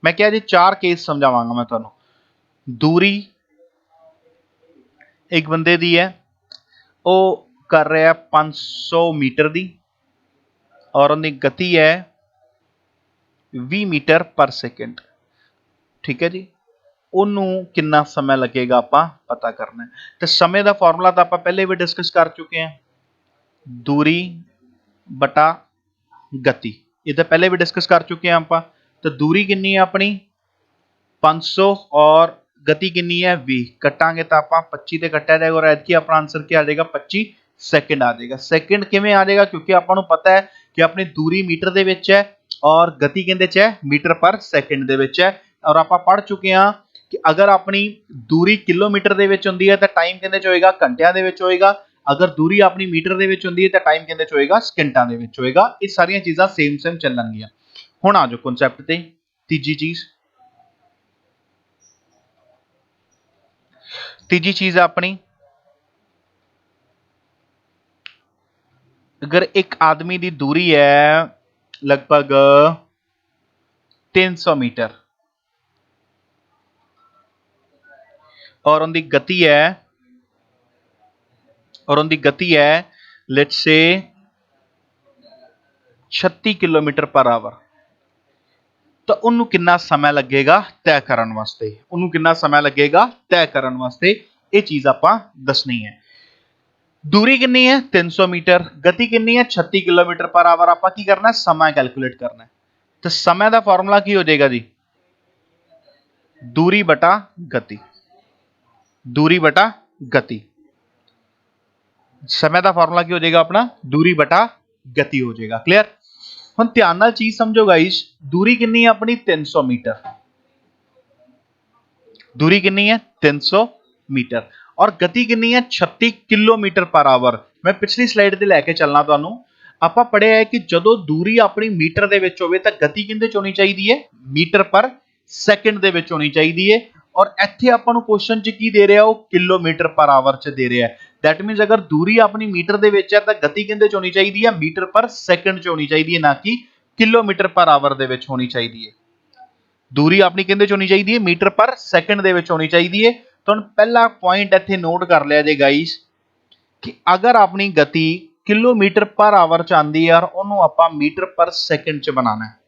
मैं क्या जी चार केस समझावांगा मैं तुहानूं। दूरी एक बंदे दी है, वो कर रहा है 500 मीटर की और उनकी गति है 20 मीटर पर सेकेंड। ठीक है जी, उन्होंने कितना समय लगेगा आपां पता करना है। तो समय का फॉर्मूला तो आप पहले भी डिस्कस कर चुके हैं, दूरी बटा गति। ये तो पहले भी डिस्कस कर चुके हैं आप। तो दूरी कितनी है अपनी 500 और गति कितनी है v। कटांगे तो आप 25 ਤੇ ਕੱਟਿਆ ਜਾਏਗਾ और ਐਤਕੀ अपना आंसर क्या आ जाएगा 25 सेकंड आ जाएगा। सेकंड किवें आ जाएगा क्योंकि ਆਪਾਂ ਨੂੰ पता है कि अपनी दूरी मीटर ਦੇ ਵਿੱਚ है और गति किहदे च है मीटर पर सेकंड ਦੇ ਵਿੱਚ है। और ਆਪਾਂ पढ़ चुके हैं कि अगर अपनी दूरी किलोमीटर ਦੇ ਵਿੱਚ ਹੁੰਦੀ ਹੈ ਤਾਂ टाइम ਕਿਹਦੇ ਚ ਹੋਏਗਾ ਘੰਟਿਆਂ ਦੇ ਵਿੱਚ ਹੋਏਗਾ। अगर दूरी अपनी मीटर ਦੇ ਵਿੱਚ ਹੁੰਦੀ ਹੈ ਤਾਂ टाइम ਕਿਹਦੇ ਚ ਹੋਏਗਾ ਸਕਿੰਟਾਂ ਦੇ ਵਿੱਚ ਹੋਏਗਾ। ਇਹ ਸਾਰੀਆਂ ਚੀਜ਼ਾਂ ਸੇਮ ਚੱਲਣਗੀਆਂ। ਹੁਣ ਆ ਜਾਓ ਕਨਸੈਪਟ ਤੇ ਤੀਜੀ चीज है अपनी अगर एक आदमी की दूरी है लगभग 300 मीटर और उनकी गति है let's say 36 kilometre per our तो उन्होंने कितना समय लगेगा तय करने वास्ते। उन्होंने कितना समय लगेगा तय करने वास्ते ये चीज आपां दसनी है। दूरी कितनी है 300 मीटर गति कितनी है 36 किलोमीटर पर आवर। आपां की करना है समय कैलकुलेट करना है। तो समय का फॉर्मूला की हो जाएगा जी दूरी बटा गति। दूरी बटा गति समय का फॉर्मूला की हो जाएगा अपना दूरी बटा गति हो जाएगा। क्लियर। हम ध्यान नाल चीज समझो गाइस दूरी कितनी है अपनी 300 मीटर। दूरी कितनी है 300 मीटर और गति कितनी है 36 किलोमीटर पर आवर। मैं पिछली स्लाइड ते लेके चलना तुहानू। आपां पढ़िया है कि जदों दूरी अपनी मीटर दे विच होवे तां गति किहदे च होनी चाहिदी है मीटर पर सेकंड दे विच होनी चाहिदी है। और इत्थे आपां नू क्वेश्चन च की दे रहा वो किलोमीटर पर आवर च दे रहा है। दैट मीनस अगर दूरी अपनी मीटर दे विच है तां गति किहदे च होनी चाहिदी है मीटर पर सेकंड च होनी चाहिदी है ना कि किलोमीटर पर आवर दे विच होनी चाहिदी है। दूरी अपनी किहदे च होनी चाहिदी है मीटर पर सेकंड दे विच होनी चाहिदी है। तो हुण पहला पॉइंट इत्थे नोट कर लिया जे गाइस कि अगर अपनी गति किलोमीटर पर आवर च आंदी है और उन्होंने आपां मीटर पर सेकंड च बनाना है।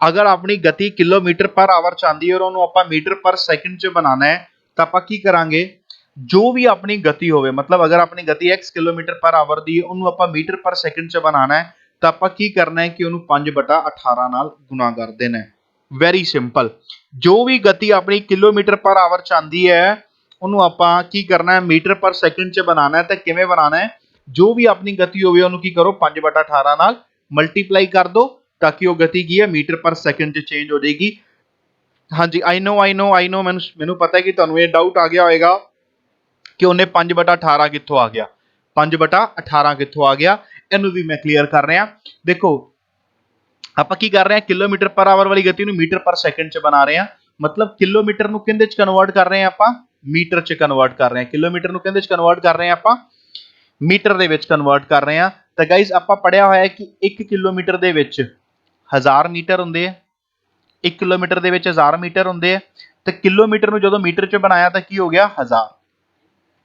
अगर अपनी गति किलोमीटर पर आवर च आंदी है और उन्होंने आपां मीटर पर सेकंड च बनाना है तो आपां की करांगे जो भी अपनी गति होवे मतलब अगर अपनी गति x किलोमीटर पर आवर दी है उन्होंने आपां मीटर पर सेकंड च बनाना है तो आपां की करना है कि उन्होंने 5/18 नाल गुणा कर देना है। Very simple. जो भी गति अपनी किलोमीटर पर आवर च आंदी है उन्होंने आपां की करना है मीटर पर सेकंड च बनाना है। तो किवें बनाना है जो भी अपनी गति होवे उन्होंने की करो 5/18 नाल मल्टीप्लाई कर दो ताकि वो गति की है मीटर पर सेकंड च चेंज हो जाएगी। हाँ जी आई नो मैनू पता है कि तुहानू ये डाउट आ गया होगा कि उन्हें 5/18 कित्थों आ गया 5/18 कित्थों आ गया। इनू भी मैं क्लीयर कर रहा। देखो आपां की कर रहे हैं किलोमीटर पर आवर वाली गति नू मीटर पर सेकंड च बना रहे हैं मतलब किलोमीटर नू किहदे च कन्वर्ट कर रहे हैं आपां मीटर च कन्वर्ट कर रहे हैं। किलोमीटर नू किहदे च कन्वर्ट कर रहे हैं आपां मीटर दे विच कन्वर्ट कर रहे हैं। तो गाइस आपां पढ़िया होया है कि 1 किलोमीटर दे विच 1000 मीटर हुंदे है। 1 किलोमीटर दे विच 1000 मीटर हुंदे है। तो किलोमीटर नू जदों मीटर च बनाया तो की हो गया 1000।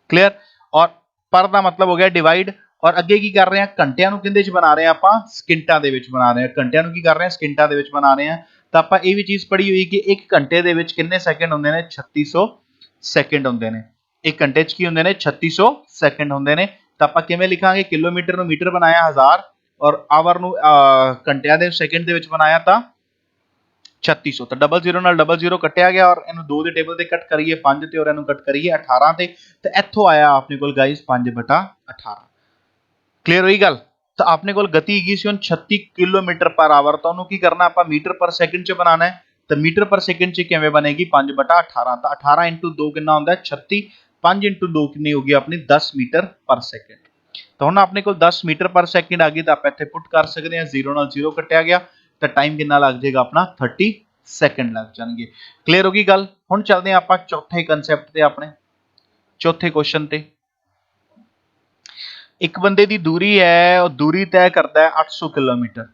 क्लियर। और पर का मतलब हो गया डिवाइड और अगे की कर रहे हैं घंटिया किहदे च बना रहे हैं आपां सकिंटां दे विच बना रहे हैं। घंटिया की कर रहे हैं सकिंटां दे विच बना रहे हैं। तो आपां ये भी चीज पढ़ी हुई कि एक घंटे दे विच कितने सैकेंड हुंदे ने 3600 सैकेंड हुंदे ने। एक घंटे च की हुंदे ने 3600 सैकेंड हुंदे ने। तो आपां किवें लिखांगे किलोमीटर नू मीटर बनाया 1000 और आवर नू घंटिया दे सैकेंड दे विच बनाया तां 3600। तो 00 नाल 00 कटिया गया और इनू 2 दे टेबल ते कट करिए 5 ते और इनू कट करिए 18 ते। तो इत्थों आया अपने कोल गाइस 5/18। क्लियर हुई गल। तो अपने कोल गति हैगी सी 36 किलोमीटर पर आवर तो उन्होंने की करना आपां मीटर पर सेकंड च बनाना है। तो मीटर पर सेकंड च किवें बनेगी 5/18। तो 18 × 2 कितना होंदा है 36 5 × 2 कितनी होगी अपनी 10 मीटर पर सेकंड। तो हुण अपने कोल 10 मीटर पर सेकंड आ गई तो आप इत्थे पुट कर सकते हैं 0 नाल 0 कटिया गया तो टाइम कितना लग जाएगा अपना 30 सेकंड लग जाएंगे। क्लियर होगी गल। हुण चलते हैं आपां चौथे कंसैप्ट ते अपने चौथे क्वेश्चन ते। एक बंदे की दूरी है और दूरी तय करता है 800 किलोमीटर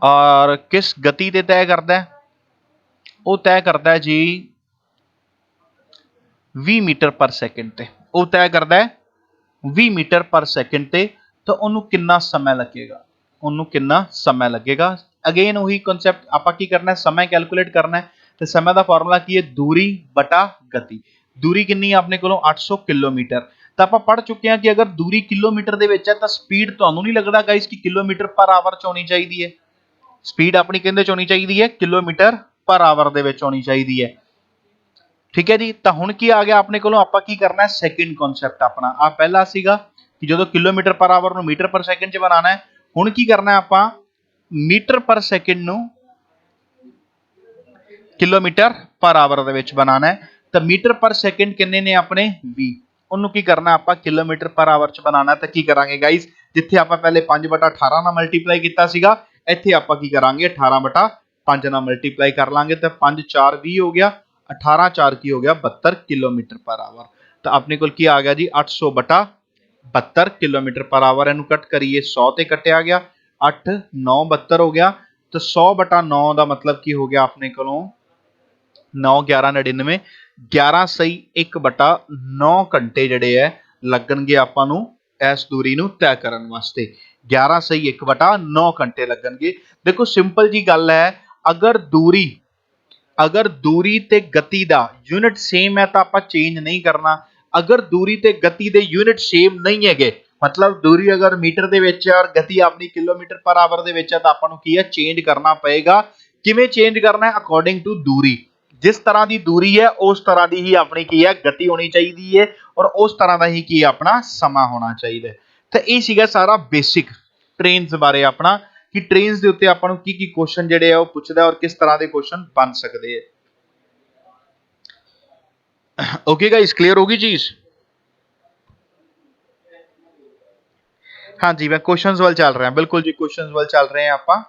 और किस गति ते तय करता है वो तय करता है जी 20 मीटर पर सेकंड ते। वो तय करता है 20 मीटर पर सेकंड ते। तो उन्होंने कितना समय लगेगा उन्होंने कितना समय लगेगा। अगेन वही कॉन्सेप्ट आपां की करना है समय कैलकुलेट करना है। तो समय का फॉर्मूला की है दूरी बटा गति। दूरी कितनी है अपने को 800 किलोमीटर। ਤਾਂ ਆਪਾਂ ਪੜ ਚੁੱਕੇ ਹਾਂ ਕਿ ਅਗਰ ਦੂਰੀ ਕਿਲੋਮੀਟਰ ਦੇ ਵਿੱਚ ਹੈ ਤਾਂ ਸਪੀਡ ਤੁਹਾਨੂੰ ਨਹੀਂ ਲੱਗਦਾ ਗਾਇਸ ਕਿ ਕਿਲੋਮੀਟਰ ਪਰ ਆਵਰ ਚ ਹੋਣੀ ਚਾਹੀਦੀ ਹੈ। ਸਪੀਡ ਆਪਣੀ ਕਿੰਦੇ ਚ ਹੋਣੀ ਚਾਹੀਦੀ ਹੈ, ਕਿਲੋਮੀਟਰ ਪਰ ਆਵਰ ਦੇ ਵਿੱਚ ਹੋਣੀ ਚਾਹੀਦੀ ਹੈ। ਠੀਕ ਹੈ ਜੀ। ਤਾਂ ਹੁਣ ਕੀ ਆ ਗਿਆ ਆਪਣੇ ਕੋਲੋਂ, ਆਪਾਂ ਕੀ ਕਰਨਾ ਹੈ, ਸੈਕਿੰਡ ਕਨਸੈਪਟ ਆਪਣਾ ਆ ਪਹਿਲਾ ਸੀਗਾ ਕਿ ਜਦੋਂ ਕਿਲੋਮੀਟਰ ਪਰ ਆਵਰ ਨੂੰ ਮੀਟਰ ਪਰ ਸੈਕਿੰਡ ਚ ਬਣਾਉਣਾ ਹੈ। ਹੁਣ ਕੀ ਕਰਨਾ ਹੈ ਆਪਾਂ, ਮੀਟਰ ਪਰ ਸੈਕਿੰਡ ਨੂੰ ਕਿਲੋਮੀਟਰ ਪਰ ਆਵਰ ਦੇ ਵਿੱਚ ਬਣਾਉਣਾ ਹੈ। ਤਾਂ ਮੀਟਰ ਪਰ ਸੈਕਿੰਡ ਕਿੰਨੇ ਨੇ ਆਪਣੇ 20, ਉਹਨੂੰ ਕੀ ਕਰਨਾ ਆਪਾਂ ਕਿਲੋਮੀਟਰ ਪਰ ਆਵਰ ਚ ਬਣਾਉਣਾ। ਤਾਂ ਕੀ ਕਰਾਂਗੇ ਗਾਈਸ, ਜਿੱਥੇ ਆਪਾਂ ਪਹਿਲੇ 5/18 ਨਾਲ ਮਲਟੀਪਲਾਈ ਕੀਤਾ ਸੀਗਾ, ਇੱਥੇ ਆਪਾਂ ਕੀ ਕਰਾਂਗੇ 18/5 ਨਾਲ ਮਲਟੀਪਲਾਈ ਕਰ ਲਾਂਗੇ। ਤਾਂ 5 4 20 ਹੋ ਗਿਆ, 18 4 ਕੀ ਹੋ ਗਿਆ 72 ਕਿਲੋਮੀਟਰ ਪਰ ਆਵਰ। ਤਾਂ ਆਪਣੇ ਕੋਲ ਕੀ ਆ ਗਿਆ ਜੀ 800/72 ਕਿਲੋਮੀਟਰ ਪਰ ਆਵਰ। ਇਹਨੂੰ ਕੱਟ ਕਰੀਏ 100 ਤੇ ਕੱਟਿਆ ਗਿਆ, 8 9 72 ਹੋ ਗਿਆ। ਤਾਂ 100/9 ਦਾ ਮਤਲਬ ਕੀ ਹੋ ਗਿਆ ਆਪਣੇ ਕੋਲੋਂ 9 11 99, 11 ਸਹੀ 1/9 ਘੰਟੇ ਜਿਹੜੇ ਹੈ ਲੱਗਣਗੇ ਆਪਾਂ ਨੂੰ ਇਸ ਦੂਰੀ ਨੂੰ ਤੈਅ ਕਰਨ ਵਾਸਤੇ। 11 ਸਹੀ 1/9 ਘੰਟੇ ਲੱਗਣਗੇ। ਦੇਖੋ ਸਿੰਪਲ ਜੀ ਗੱਲ ਹੈ, ਅਗਰ ਦੂਰੀ ਤੇ ਗਤੀ ਦਾ ਯੂਨਿਟ ਸੇਮ ਹੈ ਤਾਂ ਆਪਾਂ ਚੇਂਜ ਨਹੀਂ ਕਰਨਾ। ਅਗਰ ਦੂਰੀ ਤੇ ਗਤੀ ਦੇ ਯੂਨਿਟ ਸੇਮ ਨਹੀਂ ਹੈਗੇ, ਮਤਲਬ ਦੂਰੀ ਅਗਰ ਮੀਟਰ ਦੇ ਵਿੱਚ ਹੈ ਔਰ ਗਤੀ ਆਪਣੀ ਕਿਲੋਮੀਟਰ ਪਰ ਆਵਰ ਦੇ ਵਿੱਚ ਹੈ, ਤਾਂ ਆਪਾਂ ਨੂੰ ਕੀ ਹੈ ਚੇਂਜ ਕਰਨਾ ਪਏਗਾ। ਕਿਵੇਂ ਚੇਂਜ ਕਰਨਾ ਹੈ, ਅਕੋਰਡਿੰਗ ਟੂ ਦੂਰੀ। ਜਿਸ ਤਰ੍ਹਾਂ ਦੀ ਦੂਰੀ ਹੈ ਉਸ ਤਰ੍ਹਾਂ ਦੀ ਹੀ ਆਪਣੀ ਕੀ ਹੈ ਗਤੀ ਹੋਣੀ ਚਾਹੀਦੀ ਹੈ, ਔਰ ਉਸ ਤਰ੍ਹਾਂ ਦਾ ਹੀ ਕੀ ਆਪਣਾ ਸਮਾਂ ਹੋਣਾ ਚਾਹੀਦਾ। ਤਾਂ ਇਹ ਸੀਗਾ ਸਾਰਾ ਬੇਸਿਕ ਟ੍ਰੇਨਸ ਬਾਰੇ ਆਪਣਾ, ਕਿ ਟ੍ਰੇਨਸ ਦੇ ਉੱਤੇ ਆਪਾਂ ਨੂੰ ਕੀ ਕੀ ਕੁਐਸਚਨ ਜਿਹੜੇ ਆ ਉਹ ਪੁੱਛਦਾ ਔਰ ਕਿਸ ਤਰ੍ਹਾਂ ਦੇ ਕੁਐਸਚਨ ਬਣ ਸਕਦੇ ਆ। ਓਕੇ ਗਾਇਸ, ਕਲੀਅਰ ਹੋ ਗਈ ਚੀਜ਼? ਹਾਂਜੀ ਮੈਂ ਕੁਐਸਚਨਸ ਵੱਲ ਚੱਲ ਰਿਹਾ, ਬਿਲਕੁਲ ਜੀ ਕੁਐਸਚਨਸ ਵੱਲ ਚੱਲ ਰਹੇ ਆ ਆਪਾਂ।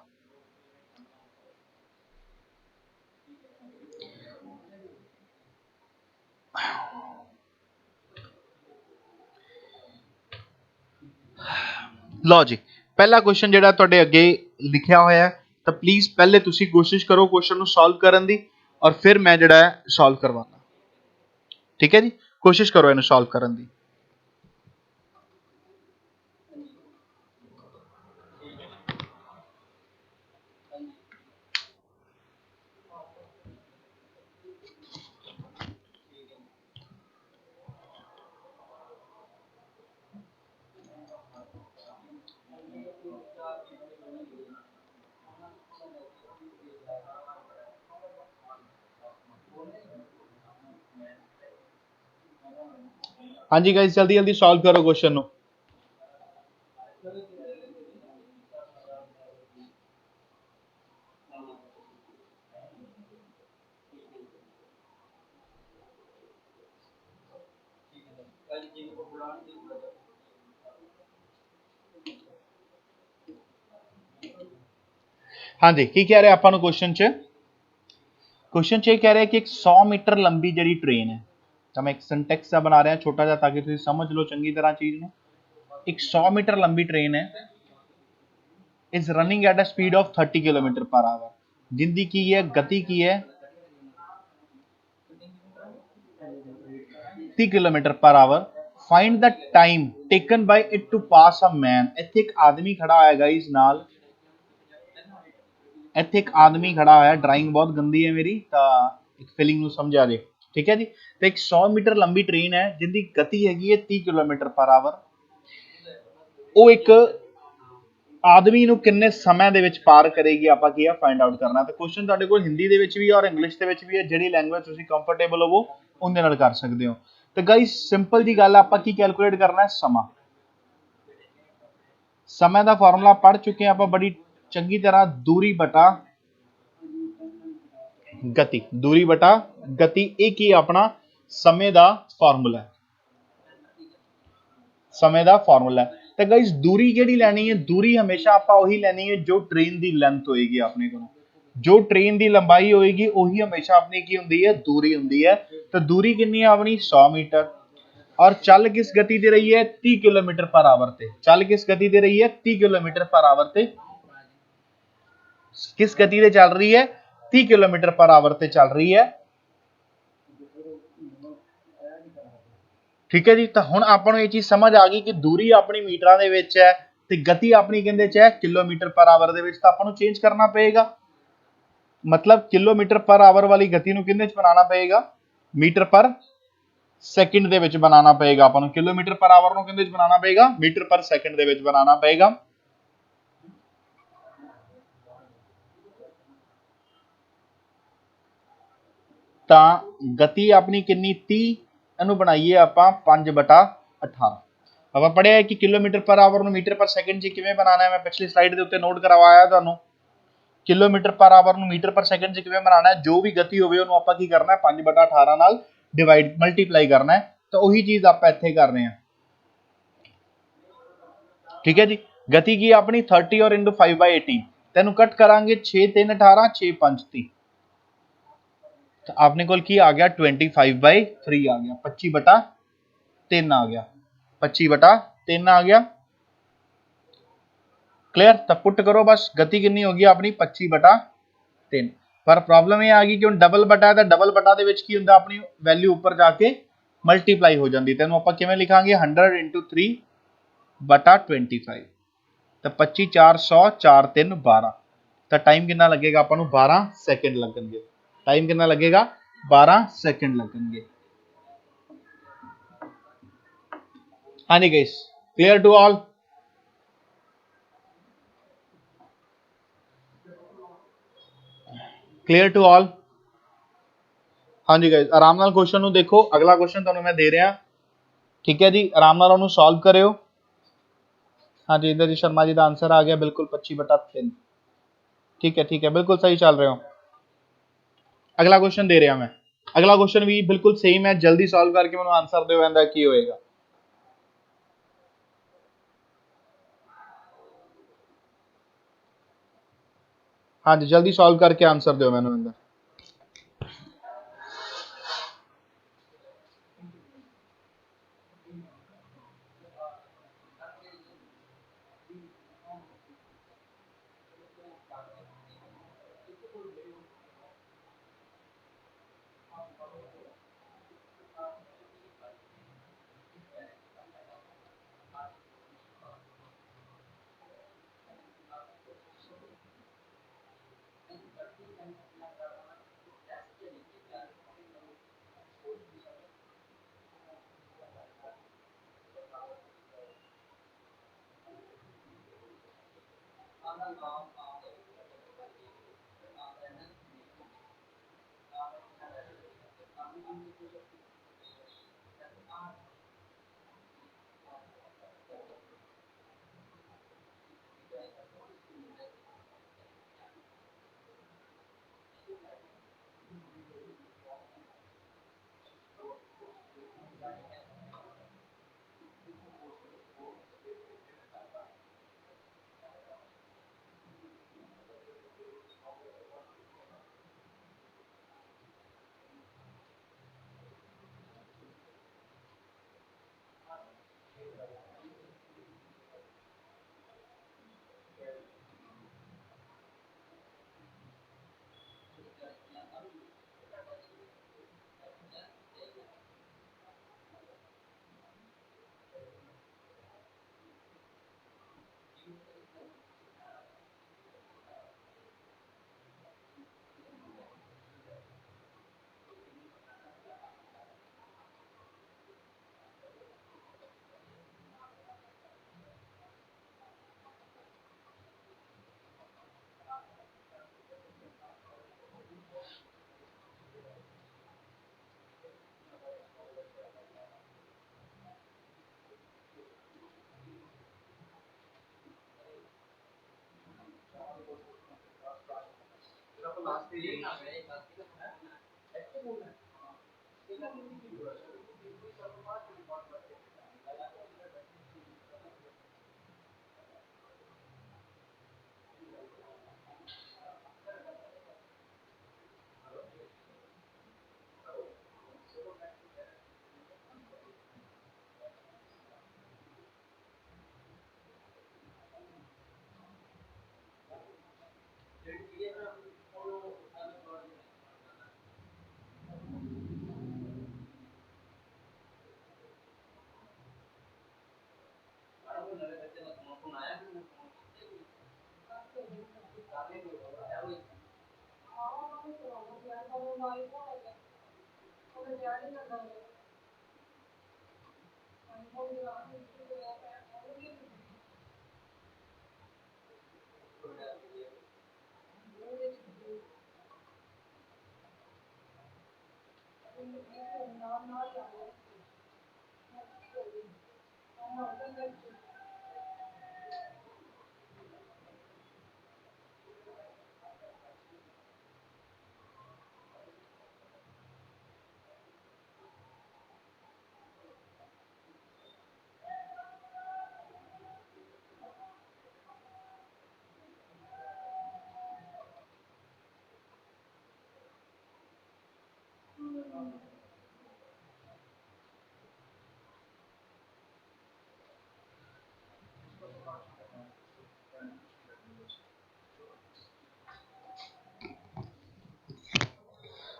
ਲਓ ਜੀ, ਪਹਿਲਾ ਕੁਐਸਚਨ ਜਿਹੜਾ ਤੁਹਾਡੇ ਅੱਗੇ ਲਿਖਿਆ ਹੋਇਆ ਹੈ, ਤਾਂ ਪਲੀਜ਼ ਪਹਿਲੇ ਤੁਸੀਂ ਕੋਸ਼ਿਸ਼ ਕਰੋ ਕੁਐਸਚਨ ਨੂੰ ਸੋਲਵ ਕਰਨ ਦੀ, ਔਰ ਫਿਰ ਮੈਂ ਜਿਹੜਾ ਹੈ ਸੋਲਵ ਕਰਵਾਉਣਾ। ਠੀਕ ਹੈ ਜੀ, ਕੋਸ਼ਿਸ਼ ਕਰੋ ਇਹਨੂੰ ਸੋਲਵ ਕਰਨ ਦੀ। ਹਾਂਜੀ ਗਾਇਸ, ਜਲਦੀ ਜਲਦੀ ਸੋਲਵ ਕਰੋ ਕੁਐਸਚਨ ਨੂੰ। ਹਾਂਜੀ ਕੀ ਕਹਿ ਰਿਹਾ ਆਪਾਂ ਨੂੰ ਕੁਐਸਚਨ 'ਚ, ਕੁਐਸਚਨ 'ਚ ਇਹ ਕਹਿ ਰਿਹਾ ਕਿ ਇੱਕ 100 ਮੀਟਰ ਲੰਬੀ ਜਿਹੜੀ ਟ੍ਰੇਨ ਹੈ, ਤਾਂ ਮੈਂ ਇੱਕ ਸਿੰਟੈਕਸ ਦਾ ਬਣਾ ਰਿਹਾ ਛੋਟਾ ਜਿਹਾ ਤਾਂ ਕਿ ਤੁਸੀਂ ਸਮਝ ਲਓ ਚੰਗੀ ਤਰ੍ਹਾਂ ਚੀਜ਼ ਨੂੰ। ਇੱਕ 100 ਮੀਟਰ ਲੰਬੀ ਟ੍ਰੇਨ ਹੈ, is running at a speed of 30 kilometre ਪਰ ਆਵਰ, ਜਿੰਦੀ ਕੀ ਹੈ ਗਤੀ ਕੀ ਹੈ 30 ਕਿਲੋਮੀਟਰ ਪਰ hour. find the time taken by it to pass a man। ਇੱਥੇ ਇੱਕ ਆਦਮੀ ਖੜਾ ਹੋਇਆ ਗਾਇਸ ਨਾਲ, ਇੱਥੇ ਇੱਕ ਆਦਮੀ ਖੜਾ ਹੋਇਆ, ਡਰਾਇੰਗ ਬਹੁਤ ਗੰਦੀ ਹੈ ਮੇਰੀ ਤਾਂ ਇੱਕ ਫੀਲਿੰਗ ਨੂੰ ਸਮਝਾ ਦੇ। ਠੀਕ ਹੈ ਜੀ, ਤੇ ਇੱਕ 100 ਮੀਟਰ ਲੰਬੀ ਟ੍ਰੇਨ ਹੈ ਜਿੰਦੀ ਗਤੀ ਹੈਗੀ ਹੈ 30 ਕਿਲੋਮੀਟਰ ਪਰ ਆਵਰ। ਉਹ ਇੱਕ ਆਦਮੀ ਨੂੰ ਕਿੰਨੇ ਸਮੇਂ ਦੇ ਵਿੱਚ ਪਾਰ ਕਰੇਗੀ, ਆਪਾਂ ਕੀ ਆ ਫਾਈਂਡ ਆਊਟ ਕਰਨਾ। ਤੇ ਕੁਐਸਚਨ ਤੁਹਾਡੇ ਕੋਲ ਹਿੰਦੀ ਦੇ ਵਿੱਚ ਵੀ ਔਰ ਇੰਗਲਿਸ਼ ਦੇ ਵਿੱਚ ਵੀ ਹੈ, ਜਿਹੜੀ ਲੈਂਗੁਏਜ ਤੁਸੀਂ ਕੰਫਰਟੇਬਲ ਹੋਵੋ ਉਹਦੇ ਨਾਲ ਕਰ ਸਕਦੇ ਹੋ। ਤੇ ਗਾਇਸ ਸਿੰਪਲ ਜੀ ਗੱਲ, ਆਪਾਂ ਕੀ ਕੈਲਕੂਲੇਟ ਕਰਨਾ ਹੈ, ਸਮਾਂ। ਸਮੇਂ ਦਾ ਫਾਰਮੂਲਾ ਪੜ ਚੁੱਕੇ ਹਾਂ ਆਪਾਂ ਬੜੀ ਚੰਗੀ ਤਰ੍ਹਾਂ, ਦੂਰੀ ਬਟਾ ਗਤੀ, ਦੂਰੀ ਬਟਾ ਗਤੀ, ਇਹ ਕੀ ਆਪਣਾ ਸਮੇਂ ਦਾ ਫਾਰਮੂਲਾ ਹੈ, ਸਮੇਂ ਦਾ ਫਾਰਮੂਲਾ ਹੈ। ਤਾਂ ਗਾਇਸ ਦੂਰੀ ਕਿਹੜੀ ਲੈਣੀ ਹੈ, ਦੂਰੀ ਹਮੇਸ਼ਾ ਆਪਾਂ ਉਹੀ ਲੈਣੀ ਹੈ ਜੋ ਟ੍ਰੇਨ ਦੀ ਲੈਂਥ ਹੋਏਗੀ ਆਪਣੇ ਕੋਲ, ਜੋ ਟ੍ਰੇਨ ਦੀ ਲੰਬਾਈ ਹੋਏਗੀ ਉਹੀ ਹਮੇਸ਼ਾ ਆਪਣੀ ਕੀ ਹੁੰਦੀ ਹੈ, ਦੂਰੀ ਹੁੰਦੀ ਹੈ। ਤਾਂ ਦੂਰੀ ਕਿੰਨੀ ਹੈ ਆਪਣੀ 100 ਮੀਟਰ, ਔਰ ਚੱਲ ਕਿਸ ਗਤੀ ਦੇ ਰਹੀ ਹੈ 30 ਕਿਲੋਮੀਟਰ ਪਰ ਆਵਰ ਤੇ, ਚੱਲ ਕਿਸ ਗਤੀ ਦੇ ਰਹੀ ਹੈ 30 ਕਿਲੋਮੀਟਰ ਪਰ ਆਵਰ ਤੇ, ਕਿਸ ਗਤੀ ਤੇ ਚੱਲ ਰਹੀ ਹੈ 30 ਕਿਲੋਮੀਟਰ ਪਰ ਆਵਰ ਤੇ ਚੱਲ ਰਹੀ ਹੈ। ਠੀਕ ਹੈ ਜੀ, ਤਾਂ ਹੁਣ ਆਪਾਂ ਨੂੰ ਇਹ ਚੀਜ਼ ਸਮਝ ਆ ਗਈ ਕਿ ਦੂਰੀ ਆਪਣੀ ਮੀਟਰਾਂ ਦੇ ਵਿੱਚ ਹੈ ਤੇ ਗਤੀ ਆਪਣੀ ਕਹਿੰਦੇ ਚ ਹੈ ਕਿਲੋਮੀਟਰ ਪਰ ਆਵਰ ਦੇ ਵਿੱਚ। ਤਾਂ ਆਪਾਂ ਨੂੰ ਚੇਂਜ ਕਰਨਾ ਪਏਗਾ, ਮਤਲਬ ਕਿਲੋਮੀਟਰ ਪਰ ਆਵਰ ਵਾਲੀ ਗਤੀ ਨੂੰ ਕਿੰਨੇ ਚ ਬਣਾਉਣਾ ਪਏਗਾ, ਮੀਟਰ ਪਰ ਸੈਕਿੰਡ ਦੇ ਵਿੱਚ ਬਣਾਉਣਾ ਪਏਗਾ ਆਪਾਂ ਨੂੰ। ਕਿਲੋਮੀਟਰ ਪਰ ਆਵਰ ਨੂੰ ਕਿੰਦੇ ਵਿੱਚ ਬਣਾਉਣਾ ਪਏਗਾ? ਮੀਟਰ ਪਰ ਸੈਕਿੰਡ ਦੇ ਵਿੱਚ ਬਣਾਉਣਾ ਪਏਗਾ। ਤਾਂ ਗਤੀ ਆਪਣੀ ਕਿੰਨੀ 30, ਇਹਨੂੰ ਬਣਾਈਏ ਆਪਾਂ 5/18। ਆਪਾਂ ਪੜਿਆ ਹੈ ਕਿ ਕਿਲੋਮੀਟਰ ਪਰ ਆਵਰ ਨੂੰ ਮੀਟਰ ਪਰ ਸੈਕਿੰਡ 'ਚ ਕਿਵੇਂ ਬਣਾਉਣਾ ਹੈ। ਮੈਂ ਪਿਛਲੀ ਸਲਾਈਡ ਦੇ ਉੱਤੇ ਨੋਟ ਕਰਵਾਇਆ ਤੁਹਾਨੂੰ। ਕਿਲੋਮੀਟਰ ਪਰ ਆਵਰ ਨੂੰ ਮੀਟਰ ਪਰ ਸੈਕਿੰਡ 'ਚ ਕਿਵੇਂ ਬਣਾਉਣਾ ਹੈ? ਜੋ ਵੀ ਗਤੀ ਹੋਵੇ ਉਹਨੂੰ ਆਪਾਂ ਕੀ ਕਰਨਾ ਹੈ? 5/18 ਨਾਲ ਡਿਵਾਈਡ ਮਲਟੀਪਲਾਈ ਕਰਨਾ ਹੈ। ਤਾਂ ਉਹੀ ਚੀਜ਼ ਆਪਾਂ ਇੱਥੇ ਕਰ ਰਹੇ ਹਾਂ। ठीक है जी। गति की अपनी 30 और इंटू 5/18, तेन कट करांगे 6 3 18 6 5 30। तो आपने कोल की आ गया 25/3 आ गया, 25/3 आ गया, 25/3 आ गया। क्लियर? तब पुट करो बस, गति कितनी होगी अपनी 25/3। पर प्रॉब्लम ये आ गई कि हम डबल बटा है, डबल बटा दे विच की हुंदा अपनी वैल्यू ऊपर जाके मल्टीप्लाई हो जाती। तेन आप किवें लिखांगे? 100 × 3/25। तो 25 4 100 4 3 12। तो टाइम कितना लगेगा अपन 12 सैकेंड लगेंगे। टाइम कितना लगेगा? 12 सैकेंड लगेंगे। हाँ जी guys, clear to all? Clear to all? हाँ जी गाइस, आराम नाल क्वेश्चन नूं देखो। अगला क्वेश्चन तुहानूं मैं दे रहा, ठीक है जी। आराम नाल उहनूं सॉल्व करियो। हाँ जी, इंद्रजीत शर्मा जी का आंसर आ गया बिल्कुल 25/3। ठीक है, ठीक है, बिल्कुल सही चल रहे हो। अगला क्वेश्चन दे रहा मैं। अगला क्वेश्चन भी बिल्कुल सेम है, जल्दी सॉल्व करके मैं आंसर दो, इहदा की होएगा। हाँ जी, जल्दी सॉल्व करके आंसर दो मैंने इहदा।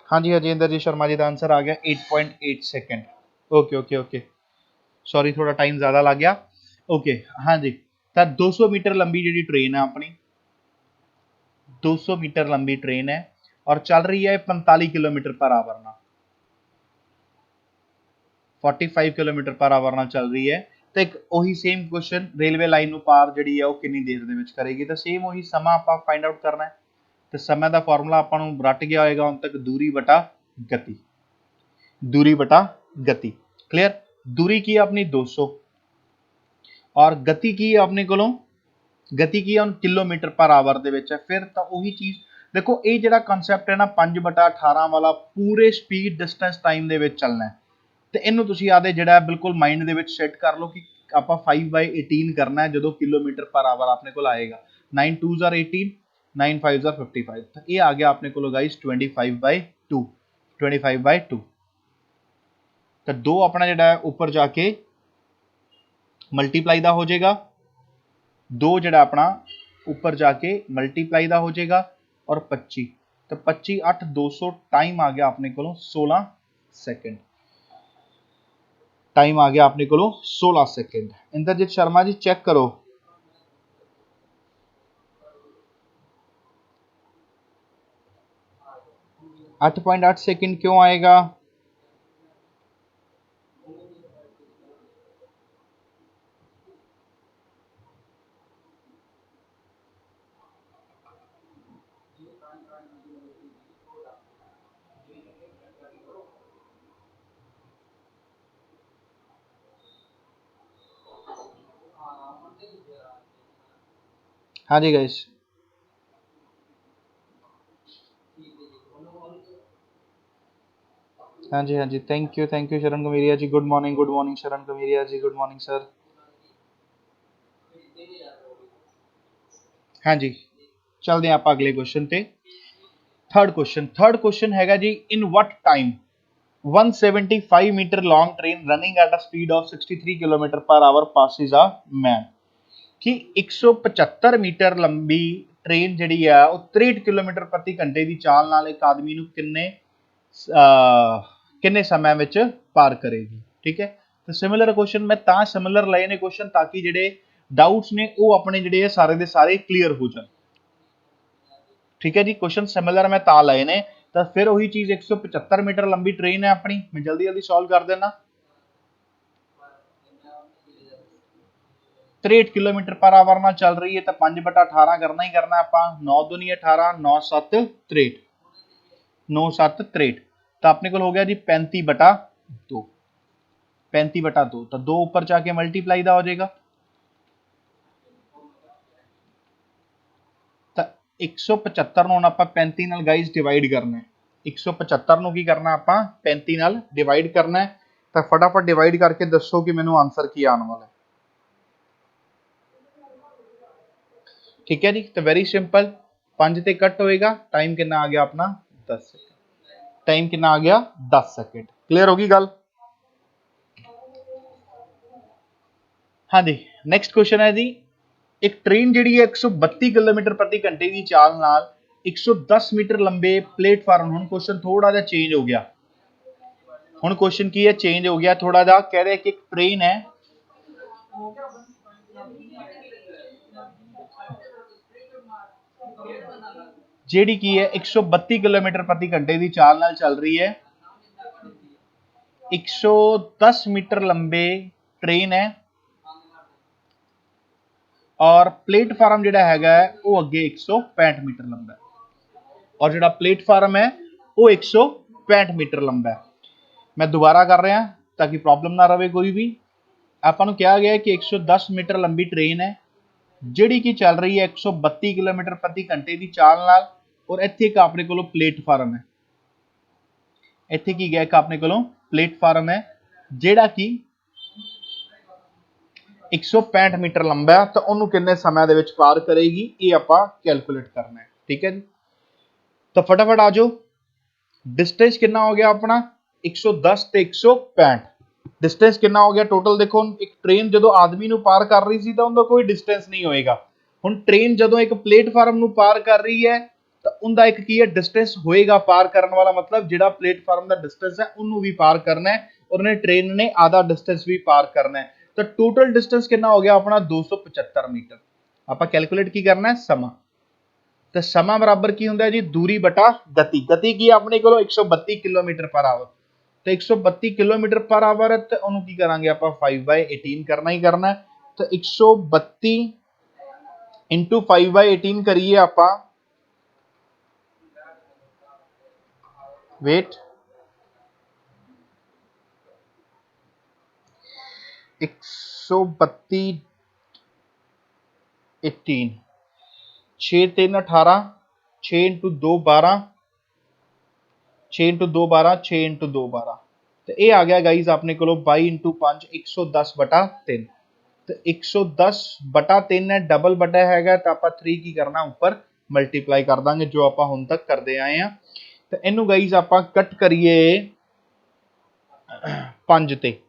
हाँ जी हजेंद्र जी शर्मा जी का आंसर आ गया 8.8 second. Okay okay okay, sorry थोड़ा टाइम ज़्यादा लग गया। ओके हाँ जी, तो 200 मीटर लंबी जी ट्रेन है अपनी, 200 मीटर लंबी ट्रेन है और चल रही है 45 किलोमीटर पर आवर ना, 45 किलोमीटर पर आवर ਨਾਲ ਚੱਲ ਰਹੀ ਹੈ। ਤੇ ਇੱਕ ਉਹੀ ਸੇਮ ਕੁਐਸਚਨ ਰੇਲਵੇ ਲਾਈਨ ਨੂੰ ਪਾਰ ਜਿਹੜੀ ਹੈ ਉਹ ਕਿੰਨੀ ਦੇਰ ਦੇ ਵਿੱਚ ਕਰੇਗੀ, ਤਾਂ ਸੇਮ ਉਹੀ ਸਮਾਂ ਆਪਾਂ ਫਾਈਂਡ ਆਊਟ ਕਰਨਾ ਹੈ। ਤੇ ਸਮੇਂ ਦਾ ਫਾਰਮੂਲਾ ਆਪਾਂ ਨੂੰ ਰੱਟ ਗਿਆ ਹੋਏਗਾ ਹੁਣ ਤੱਕ, ਦੂਰੀ ਬਟਾ ਗਤੀ, दूरी बटा गति। क्लियर, दूरी की है अपनी 200 और गति की है अपने कोलों, गति की है ਹੁਣ किलोमीटर पर आवर ਦੇ ਵਿੱਚ ਹੈ। ਫਿਰ ਤਾਂ ਉਹੀ ਚੀਜ਼ ਦੇਖੋ, ਇਹ ਜਿਹੜਾ ਕਨਸੈਪਟ ਹੈ ਨਾ 5/18 ਵਾਲਾ, ਪੂਰੇ ਸਪੀਡ ਡਿਸਟੈਂਸ ਟਾਈਮ ਦੇ ਵਿੱਚ ਚੱਲਣਾ ਹੈ। ਤੇ ਇਹਨੂੰ ਤੁਸੀਂ ਆਦੇ ਜਿਹੜਾ ਬਿਲਕੁਲ ਮਾਈਂਡ ਦੇ ਵਿੱਚ ਸੈੱਟ ਕਰ ਲਓ ਕਿ ਆਪਾਂ 5/18 ਕਰਨਾ ਹੈ ਜਦੋਂ ਕਿਲੋਮੀਟਰ ਪਰ ਆਵਰ ਆਪਣੇ ਕੋਲ ਆਏਗਾ। 9 2s are 18, 9 5s are 55, ਤਾਂ ਇਹ ਆ ਗਿਆ ਆਪਣੇ ਕੋਲ ਗਾइस 25/2, 25/2। तो 2 अपना जोड़ा है ऊपर जाके मल्टीप्लाई का हो जाएगा, 2 जोड़ा अपना ऊपर जाके मल्टीप्लाई का हो जाएगा और 25, तो 25 8 200, टाइम आ गया अपने को 16 सेकेंड, टाइम आ गया अपने को 16 सेकेंड। इंद्रजीत शर्मा जी चेक करो, 8.8 सेकेंड क्यों आएगा? हाँ जी गाइस, हाँ जी थैंक यू शरण कमेरिया जी, गुड मॉर्निंग शरण कमेरिया जी, गुड मॉर्निंग सर। हाँ जी, चलते हैं आप अगले क्वेश्चन पे। थर्ड क्वेश्चन हैगा जी, in what time 175 metre long train running at a speed of 63 kilometre per hour passes a man, कि 175 मीटर लंबी ट्रेन ਜਿਹੜੀ ਆ ਉਹ 63 ਕਿਲੋਮੀਟਰ ਪ੍ਰਤੀ ਘੰਟੇ ਦੀ ਚਾਲ ਨਾਲ ਇੱਕ ਆਦਮੀ ਨੂੰ ਕਿੰਨੇ ਸਮੇਂ ਵਿੱਚ ਪਾਰ ਕਰੇਗੀ। ਠੀਕ ਹੈ, ਤੇ ਸਿਮਿਲਰ ਕੁਐਸਚਨ ਮੈਂ ਤਾਂ ਸਿਮਿਲਰ ਲਏ ਨੇ ਕੁਐਸਚਨ ਤਾਂ ਕਿ ਜਿਹੜੇ ਡਾਊਟਸ ਨੇ ਉਹ ਆਪਣੇ ਜਿਹੜੇ ਆ ਸਾਰੇ ਦੇ ਸਾਰੇ ਕਲੀਅਰ ਹੋ ਜਾਣ। ठीक है जी, क्वेश्चन सिमिलर मैं ता लाए ने, तो फिर वही चीज 175 मीटर लंबी ट्रेन है अपनी, मैं जल्दी जल्दी सॉल्व कर देना। 63 किलोमीटर पर आवर ना चल रही है, तो 5/18 करना ही करना है। 9 दूनी 18, 9 7 63, 9 7 63, तो अपने को हो गया जी 35/2, 35/2, तो 2 ऊपर जाके मल्टीप्लाई का हो जाएगा, तो 175 ਨੂੰ ਆਪਾਂ 35 ਨਾਲ ਗਾइस डिवाइड करना है। 175 ਨੂੰ ਕੀ ਕਰਨਾ ਆਪਾਂ 35 ਨਾਲ डिवाइड करना है, तो फटाफट डिवाइड करके दसो कि मैनू आंसर की आने वाला है। ठीक है जी, तो वेरी सिंपल, 5 ते कट होएगा, टाइम कितना आ गया अपना 10 सेकंड, टाइम कितना आ गया 10 सेकंड। क्लियर होगी गल? हाँ जी, नेक्स्ट क्वेश्चन है जी, एक ट्रेन जी है 132 किलोमीटर प्रति घंटे की चाल नाल 110 मीटर लंबे प्लेटफार्म, हम क्वेश्चन थोड़ा जा चेंज हो गया, हम क्वेश्चन की है चेंज हो गया थोड़ा जा, कह रहे कि एक ट्रेन है ਜਿਹੜੀ ਕੀ है 132 किलोमीटर प्रति घंटे की चाल नाल चल रही है, 110 मीटर लंबे ट्रेन है और प्लेटफार्म जिहड़ा हैगा वो अगे 165 मीटर लंबा है और जिहड़ा प्लेटफार्म है वो 165 मीटर लंबा है। मैं दोबारा कर रहा ताकि प्रॉब्लम ना रहे कोई भी। ਆਪਾਂ ਨੂੰ ਕਿਹਾ ਗਿਆ कि 110 मीटर लंबी ट्रेन है ਜਿਹੜੀ कि चल रही है 132 किलोमीटर प्रति घंटे की चाल नाल और ਇੱਥੇ ਇੱਕ ਆਪਣੇ ਕੋਲੋਂ प्लेटफार्म है। ਇੱਥੇ ਕੀ ਗਿਆ ਇੱਕ ਆਪਣੇ ਕੋਲੋਂ प्लेटफार्म है ਜਿਹੜਾ कि 165 मीटर लंबा है तो ਉਹਨੂੰ ਕਿੰਨੇ ਸਮੇਂ ਦੇ ਵਿੱਚ ਪਾਰ ਕਰੇਗੀ ਇਹ ਆਪਾਂ ਕੈਲਕੂਲੇਟ ਕਰਨਾ ਹੈ। ਠੀਕ ਹੈ ਜੀ, ਤਾਂ ਫਟਾਫਟ ਆ ਜਾਓ। डिस्टेंस कितना हो गया अपना 110 ਤੇ 165 डिस्टेंस कितना हो गया टोटल। देखो एक ट्रेन जो आदमी ਨੂੰ पार कर रही सी तो उनका कोई डिस्टेंस नहीं होएगा। ਹੁਣ ट्रेन जो एक प्लेटफार्म ਨੂੰ पार कर रही है तो उनका एक की है डिस्टेंस होएगा पार करने वाला मतलब ਜਿਹੜਾ प्लेटफार्म ਦਾ डिस्टेंस है ਉਹਨੂੰ भी पार करना है और उन्हें ट्रेन ने आधा डिस्टेंस भी पार करना है। तो टोटल डिस्टेंस कितना हो गया अपना 275 मीटर। ਆਪਾਂ कैलकुलेट की करना है समा। तो समा बराबर की होंगे जी दूरी बटा गति। गति की अपने को 132 किलोमीटर पर आवर तो 132 किलोमीटर पर आवर है तो उन्होंने की करांगे आप 5/18 करना ही करना है। तो 132 इंटू 5/18 करिए आप वेट 132 18 6 3 18 6 इंटू 2 12 6 इंटू 2 12 6 इंटू 2 12 तो ये आ गया गाइज अपने को 22 इंटू 5 110 बटा 3। तो 110 बटा 3 है डबल बटा है तो आप 3 की करना ऊपर मल्टीप्लाई कर देंगे जो आप हुण तक करते आए हैं। तो इनू गाइज आप कट करिए 5 ते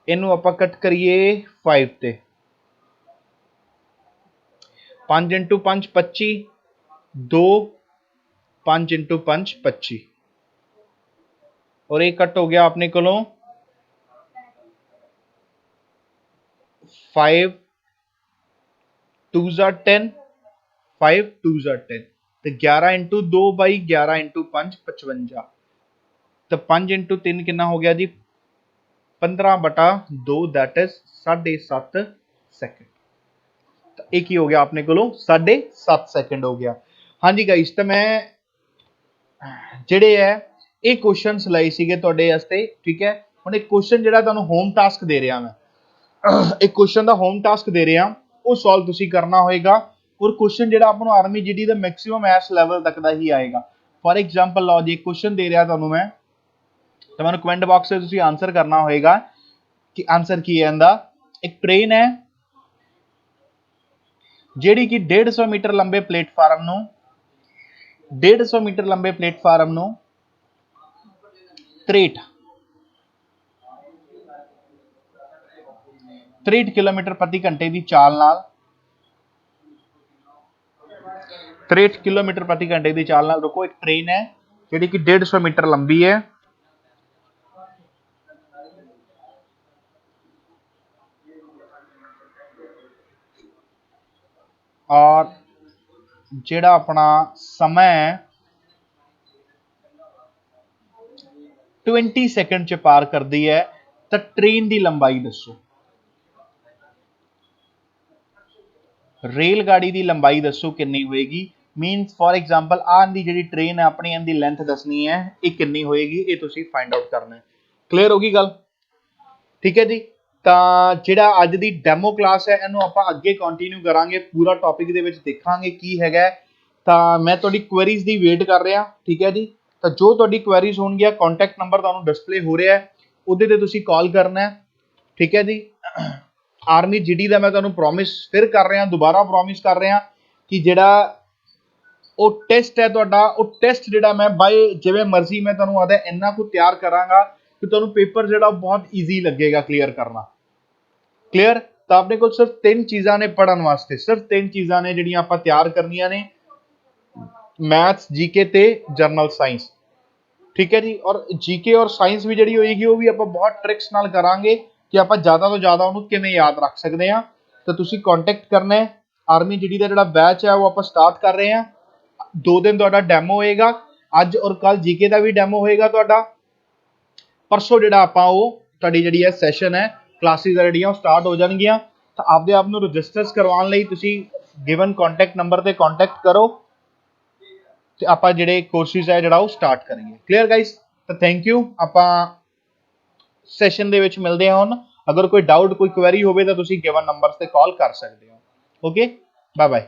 इनू आप कट करिए 5 ते 5 इंटू 5 25 2 5 इंटू 5 25 और एक कट हो गया अपने को 5 2 10 5 2 10 तो 11 इंटू 2 बाई 11 इंटू 5 55 तो 5 इंटू 3 कितना हो गया जी 15 बटा 2 दैट इज 7.5 सेकंड। तो एक ही हो गया अपने को 7.5 सेकंड हो गया। हाँ जी गाइस तो मैं ਜਿਹੜੇ ਹੈ ਇਹ ਕੁਐਸਚਨਸ ਲਏ ਸੀਗੇ ਤੁਹਾਡੇ ਵਾਸਤੇ। ਠੀਕ ਹੈ, ਹੁਣ ਇੱਕ ਕੁਐਸਚਨ ਜਿਹੜਾ ਤੁਹਾਨੂੰ ਹੋਮ ਟਾਸਕ ਦੇ ਰਿਹਾ ਮੈਂ ਇੱਕ ਕੁਐਸਚਨ ਦਾ ਹੋਮ ਟਾਸਕ ਦੇ ਰਿਹਾ ਉਹ ਸੋਲਵ ਤੁਸੀਂ ਕਰਨਾ ਹੋਏਗਾ ਔਰ ਕੁਐਸਚਨ ਜਿਹੜਾ ਆਪਾਂ ਨੂੰ ਆਰਮੀ ਜੀਡੀ ਦਾ ਮੈਕਸਿਮਮ ਐਸ ਲੈਵਲ ਤੱਕ ਦਾ ਹੀ ਆਏਗਾ। ਫॉर एग्जांपल ਲਓ ਜੀ ਕੁਐਸਚਨ ਦੇ ਰਿਹਾ ਤੁਹਾਨੂੰ ਮੈਂ ਤਾਂ ਮੈਨੂੰ ਕਮੈਂਟ ਬਾਕਸ ਵਿੱਚ ਤੁਸੀਂ ਆਨਸਰ ਕਰਨਾ ਹੋਏਗਾ ਕਿ ਆਨਸਰ ਕੀ ਹੈ ਇਹਦਾ। ਇੱਕ ਟ੍ਰੇਨ ਹੈ ਜਿਹੜੀ ਕਿ 150 ਮੀਟਰ ਲੰਬੇ ਪਲੇਟਫਾਰਮ ਨੂੰ 150 मीटर लंबे प्लेटफार्म ਨੂੰ 63 किलोमीटर प्रति घंटे की चाल नाल 63 किलोमीटर प्रति घंटे की चाल नाल रुको एक ट्रेन है जिहड़ी कि 150 मीटर लंबी है और ਜਿਹੜਾ अपना समय है 20 सेकंड च पार करती है तो ट्रेन की लंबाई दसो। रेलगाड़ी की लंबाई दसो कितनी होएगी। मीनस फॉर एग्जांपल आंदी जी ट्रेन है अपनी इनकी लेंथ दसनी है ये कितनी होएगी ये तुसी फाइंड आउट करना है। क्लियर होगी गल। ठीक है जी, तो जिहड़ा अज दी डैमो क्लास है इनू आपां अगे कंटिन्यू करांगे पूरा टॉपिक दे विच देखांगे की हैगा। तो मैं तुहाडी क्वेरीज की वेट कर रहा। ठीक है जी, तो जो तुहाडी क्वेरीज होणगियां कॉन्टैक्ट नंबर तुहानूं डिस्पले हो रहा है उहदे ते तुसीं कॉल करना है। ठीक है जी, आर्मी जीडी का मैं तुहानूं प्रॉमिस फिर कर रहा दोबारा प्रॉमिस कर रहा कि जिहड़ा वो टेस्ट है तुहाडा वो टेस्ट जिहड़ा मैं बाय जिवें मर्जी मैं तुहानूं आदा इन्ना कुछ तैयार करांगा कि तुहानूं पेपर जिहड़ा बहुत ईजी लगेगा क्लीयर करना। क्लीयर, तो अपने को सिर्फ 3 चीज़ां ने पढ़न वास्ते सिर्फ 3 चीज़ां ने जिहड़ियां आपां तैयार करनियां ने मैथ्स जीके ते जरनल साइंस। ठीक है जी, और जीके और साइंस भी जी होगी वो भी आप बहुत ट्रिक्स नाल करांगे कि आप ज़्यादा तो ज़्यादा उन्होंने किवें याद रख सकते हैं। तो तुसीं कॉन्टैक्ट करना है। आर्मी जीडी का जो बैच है वो आप स्टार्ट कर रहे हैं। 2 दिन तुहाडा डैमो होएगा अज और कल जीके का भी डैमो होएगा तुहाडा। परसों जिहड़ा आपां वो ਤੁਹਾਡੀ ਜਿਹੜੀ ਹੈ ਸੈਸ਼ਨ ਹੈ ਕਲਾਸਿਸ ਜਿਹੜੀਆਂ ਉਹ ਸਟਾਰਟ ਹੋ ਜਾਣਗੀਆਂ। ਤਾਂ ਆਪਦੇ ਆਪ ਨੂੰ ਰਜਿਸਟਰਸ ਕਰਵਾਉਣ ਲਈ ਤੁਸੀਂ ਗਿਵਨ ਕੰਟੈਕਟ ਨੰਬਰ ਤੇ ਕੰਟੈਕਟ ਕਰੋ ਤੇ ਆਪਾਂ ਜਿਹੜੇ ਕੋਰਸਿਸ ਹੈ ਜਿਹੜਾ ਉਹ ਸਟਾਰਟ ਕਰਾਂਗੇ। Clear guys? ਤਾਂ ਥੈਂਕ ਯੂ। ਆਪਾਂ ਸੈਸ਼ਨ ਦੇ ਵਿੱਚ ਮਿਲਦੇ ਹਾਂ ਹੁਣ। ਅਗਰ ਕੋਈ ਡਾਊਟ ਕੋਈ ਕੁਐਰੀ ਹੋਵੇ ਤਾਂ ਤੁਸੀਂ ਗਿਵਨ ਨੰਬਰਸ ਤੇ ਕਾਲ ਕਰ ਸਕਦੇ ਹੋ। Okay, bye bye.